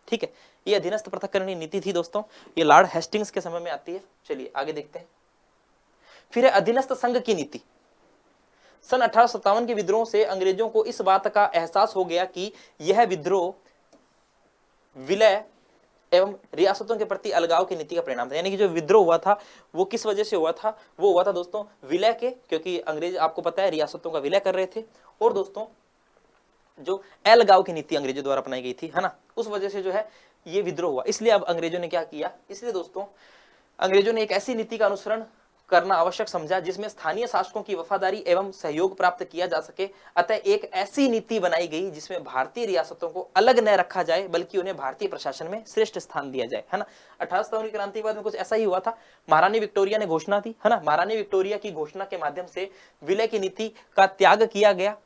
ठीक है, ये अधीनस्थ पृथककरण नीति थी दोस्तों, ये लॉर्ड हेस्टिंग्स के समय में आती है। चलिए आगे देखते हैं। फिर है अधीनस्थ संघ की नीति। सन 1857 के विद्रोह से अंग्रेजों को इस बात का एहसास हो गया कि यह विद्रोह विलय एवं रियासतों के प्रति अलगाव की नीति का परिणाम था। यानी कि जो विद्रोह हुआ था वो किस वजह से हुआ था, वो हुआ था दोस्तों विलय के, क्योंकि अंग्रेज आपको पता है रियासतों का विलय कर रहे थे, और दोस्तों जो अलगाव की नीति अंग्रेजों द्वारा अपनाई गई थी, है ना, उस वजह से जो है ये विद्रोह हुआ। इसलिए अब अंग्रेजों ने क्या किया, इसलिए दोस्तों अंग्रेजों ने एक ऐसी नीति का अनुसरण करना आवश्यक समझा जिसमें स्थानीय शासकों की वफादारी एवं सहयोग प्राप्त किया जा सके। अतः एक ऐसी नीति बनाई गई जिसमें भारतीय रियासतों को अलग न रखा जाए बल्कि उन्हें भारतीय प्रशासन में श्रेष्ठ स्थान दिया जाए, है ना। 1857 की क्रांति के बाद में कुछ ऐसा ही हुआ था। महारानी विक्टोरिया ने घोषणा दी, है ना, महारानी विक्टोरिया की घोषणा के माध्यम से विलय की नीति का त्याग किया गया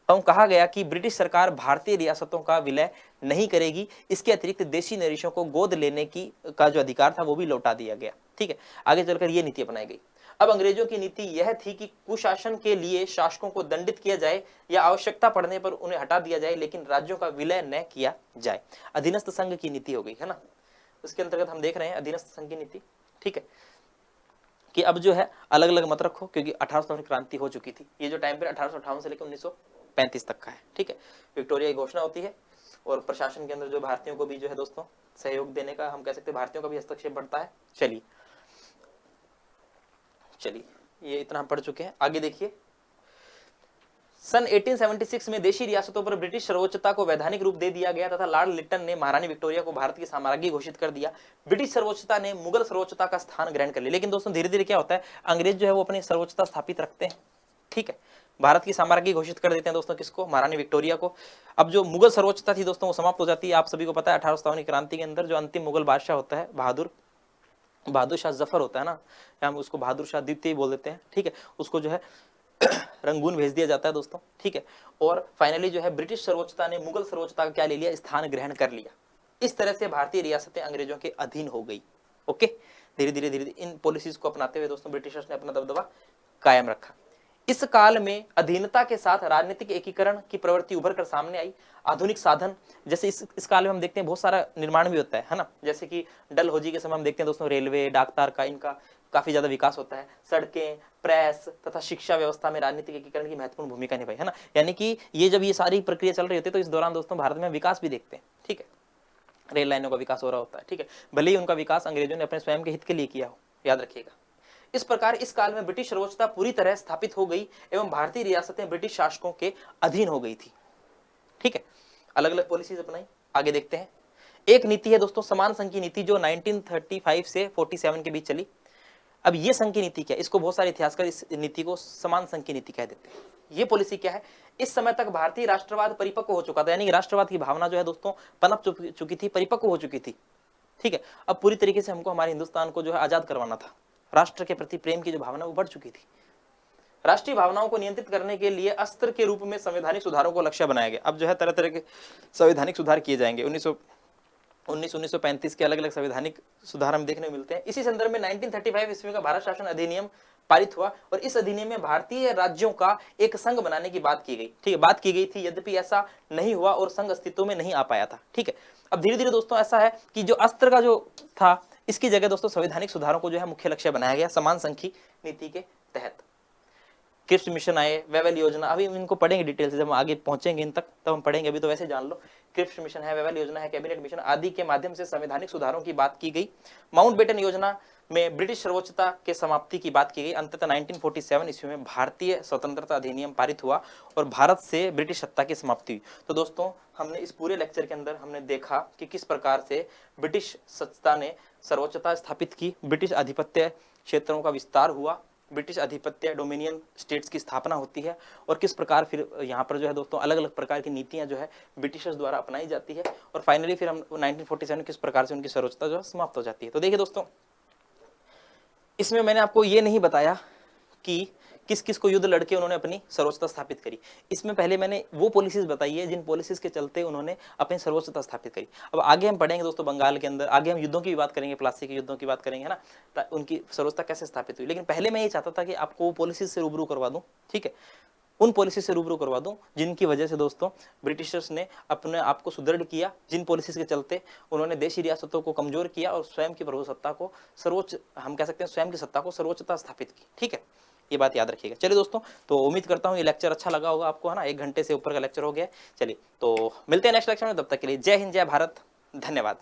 एवं कहा गया कि ब्रिटिश सरकार भारतीय रियासतों का विलय नहीं करेगी, इसके अतिरिक्त देशी नरेशों को गोद लेने की का जो अधिकार था वो भी लौटा दिया गया। ठीक है, आगे चलकर ये नीति अपनाई गई। अब अंग्रेजों की नीति यह थी कि कुशासन के लिए शासकों को दंडित किया जाए या आवश्यकता पड़ने पर उन्हें हटा दिया जाए, लेकिन राज्यों का विलय न किया जाए। अधीनस्थ संघ की नीति हो गई, है ना। उसके अंतर्गत हम देख रहे हैं अधीनस्थ संघ की नीति। ठीक है, कि अब जो है अलग अलग मत रखो, क्योंकि 1857 क्रांति हो चुकी थी। ये जो टाइम पीरियड 1858 से लेकर 1935 तक का है। ठीक है, विक्टोरिया की घोषणा होती है और प्रशासन के अंदर जो भारतीयों को भी जो है दोस्तों सहयोग देने का, हम कह सकते हैं भारतीयों का भी हस्तक्षेप बढ़ता है। चलिए ये इतना हम पढ़ चुके हैं, आगे देखिए। सन 1876 में देशी रियासतों पर ब्रिटिश सर्वोच्चता को वैधानिक रूप दे दिया गया तथा लॉर्ड लिटन ने महारानी विक्टोरिया को भारत की साम्राज्ञी घोषित कर दिया। ब्रिटिश सर्वोच्चता ने मुगल सर्वोच्चता का स्थान ग्रहण कर लिया। लेकिन दोस्तों धीरे धीरे क्या होता है, अंग्रेज जो है वो अपनी सर्वोच्चता स्थापित रखते हैं। ठीक है, भारत की साम्राज्ञी घोषित कर देते हैं दोस्तों, किसको, महारानी विक्टोरिया को। अब जो मुगल सर्वोच्चता थी दोस्तों वो समाप्त हो जाती है। आप सभी को पता है 1857 की क्रांति के अंदर जो अंतिम मुगल बादशाह होता है बहादुर शाह जफर होता है ना, हम उसको बहादुर शाह द्वितीय बोल देते हैं। ठीक है, उसको जो है रंगून भेज दिया जाता है दोस्तों। ठीक है, और फाइनली जो है ब्रिटिश सर्वोच्चता ने मुगल सर्वोच्चता का क्या ले लिया, स्थान ग्रहण कर लिया। इस तरह से भारतीय रियासतें अंग्रेजों के अधीन हो गई। ओके, धीरे धीरे इन पॉलिसीज को अपनाते हुए दोस्तों ब्रिटिशर्स ने अपना दबदबा कायम रखा। इस काल में अधीनता के साथ राजनीतिक एकीकरण की प्रवृत्ति उभर कर सामने आई। आधुनिक साधन, जैसे इस काल में हम देखते हैं बहुत सारा निर्माण भी होता है ना, जैसे कि डलहौजी के समय हम देखते हैं दोस्तों रेलवे, डाकतार का, इनका काफी ज्यादा विकास होता है। सड़कें, प्रेस तथा शिक्षा व्यवस्था में राजनीतिक एकीकरण की महत्वपूर्ण भूमिका निभाई, है ना। यानी कि ये जब ये सारी प्रक्रिया चल रही होती है तो इस दौरान दोस्तों भारत में विकास भी देखते हैं। ठीक है, रेल लाइनों का विकास हो रहा होता है। ठीक है, भले ही उनका विकास अंग्रेजों ने अपने स्वयं के हित के लिए किया हो, याद रखिएगा। इस प्रकार इस काल में ब्रिटिश सर्वोच्चता पूरी तरह स्थापित हो गई एवं भारतीय रियासतें ब्रिटिश शासकों के अधीन हो गई थी। ठीक है, अलग अलग पॉलिसीज अपनाई, आगे देखते हैं। एक नीति है दोस्तों समान संघ की नीति, जो 1935 से 47 के बीच चली। अब ये संघ की नीति क्या है, इसको बहुत सारे इतिहासकार इस नीति को समान संघ की नीति कह देते हैं। ये पॉलिसी क्या है, इस समय तक भारतीय राष्ट्रवाद परिपक्व हो चुका था, यानी राष्ट्रवाद की भावना जो है दोस्तों पनप चुकी थी, परिपक्व हो चुकी थी। ठीक है, अब पूरी तरीके से हमको हमारे हिंदुस्तान को जो है आजाद करवाना था। राष्ट्र के प्रति प्रेम की जो भावना वो बढ़ चुकी थी। राष्ट्रीय भावनाओं को नियंत्रित करने के लिए अस्त्र के रूप में संवैधानिक सुधारों को लक्ष्य बनाया गया। अब जो है तरह तरह के संवैधानिक सुधार किए जाएंगे। 1935 के अलग अलग संवैधानिक सुधार हम देखने को मिलते हैं। इसी संदर्भ में 1935 ईस्वी का भारत शासन अधिनियम पारित हुआ और इस अधिनियम में भारतीय राज्यों का एक संघ बनाने की बात की गई। ठीक है, बात की गई थी, यद्यपि ऐसा नहीं हुआ और संघ अस्तित्व में नहीं आ पाया था। ठीक है, अब धीरे धीरे दोस्तों ऐसा है कि जो अस्त्र का जो था इसकी जगह दोस्तों संवैधानिक सुधारों को जो है मुख्य लक्ष्य बनाया गया समान संघ की नीति के तहत। क्रिप्स मिशन आए, वेवेल योजना, अभी इनको पढ़ेंगे डिटेल से, जब हम आगे पहुंचेंगे इन तक तब हम पढ़ेंगे, अभी तो वैसे जान लो। क्रिप्स मिशन है, वेवेल योजना है, कैबिनेट मिशन आदि के माध्यम से संवैधानिक सुधारों की बात की गई। माउंटबेटन योजना में ब्रिटिश सर्वोच्चता के समाप्ति की बात की गई। अंततः 1947 ईस्वी में भारतीय स्वतंत्रता अधिनियम पारित हुआ और भारत से ब्रिटिश सत्ता की समाप्ति हुई। तो दोस्तों हमने इस पूरे लेक्चर के अंदर हमने देखा कि किस प्रकार से ब्रिटिश सत्ता ने सर्वोच्चता स्थापित की, ब्रिटिश आधिपत्य क्षेत्रों का विस्तार हुआ, ब्रिटिश आधिपत्य डोमिनियन स्टेट्स की स्थापना होती है और किस प्रकार फिर यहाँ पर जो है दोस्तों अलग अलग प्रकार की नीतियां जो है ब्रिटिशर्स द्वारा अपनाई जाती है और फाइनली फिर हम 1947 किस प्रकार से उनकी सर्वोच्चता जो है समाप्त हो जाती है। तो देखिए दोस्तों, इसमें मैंने आपको ये नहीं बताया कि किस किस को युद्ध लड़के उन्होंने अपनी सर्वोच्चता स्थापित करी। इसमें पहले मैंने वो पॉलिसीज बताई है जिन पॉलिसीज के चलते उन्होंने अपनी सर्वोच्चता स्थापित करी। अब आगे हम पढ़ेंगे दोस्तों बंगाल के अंदर, आगे हम युद्धों की भी बात करेंगे, प्लासी के युद्धों की बात करेंगे, है ना, उनकी सर्वोच्चता कैसे स्थापित हुई। लेकिन पहले मैं ये चाहता था कि आपको वो पॉलिसीज से रूबरू करवा दूं, ठीक है, उन पॉलिसी से रूबरू करवा दूं जिनकी वजह से दोस्तों ब्रिटिशर्स ने अपने आप को सुदृढ़ किया, जिन पॉलिसीज के चलते उन्होंने देशी रियासतों को कमजोर किया और स्वयं की प्रभुसत्ता को सर्वोच्च, हम कह सकते हैं स्वयं की सत्ता को सर्वोच्चता स्थापित की। ठीक है, ये बात याद रखिएगा। चलिए दोस्तों, तो उम्मीद करता हूँ ये लेक्चर अच्छा लगा होगा आपको, है ना, 1 घंटे से ऊपर का लेक्चर हो गया। चलिए तो मिलते हैं नेक्स्ट लेक्चर में, तब तक के लिए जय हिंद, जय भारत, धन्यवाद।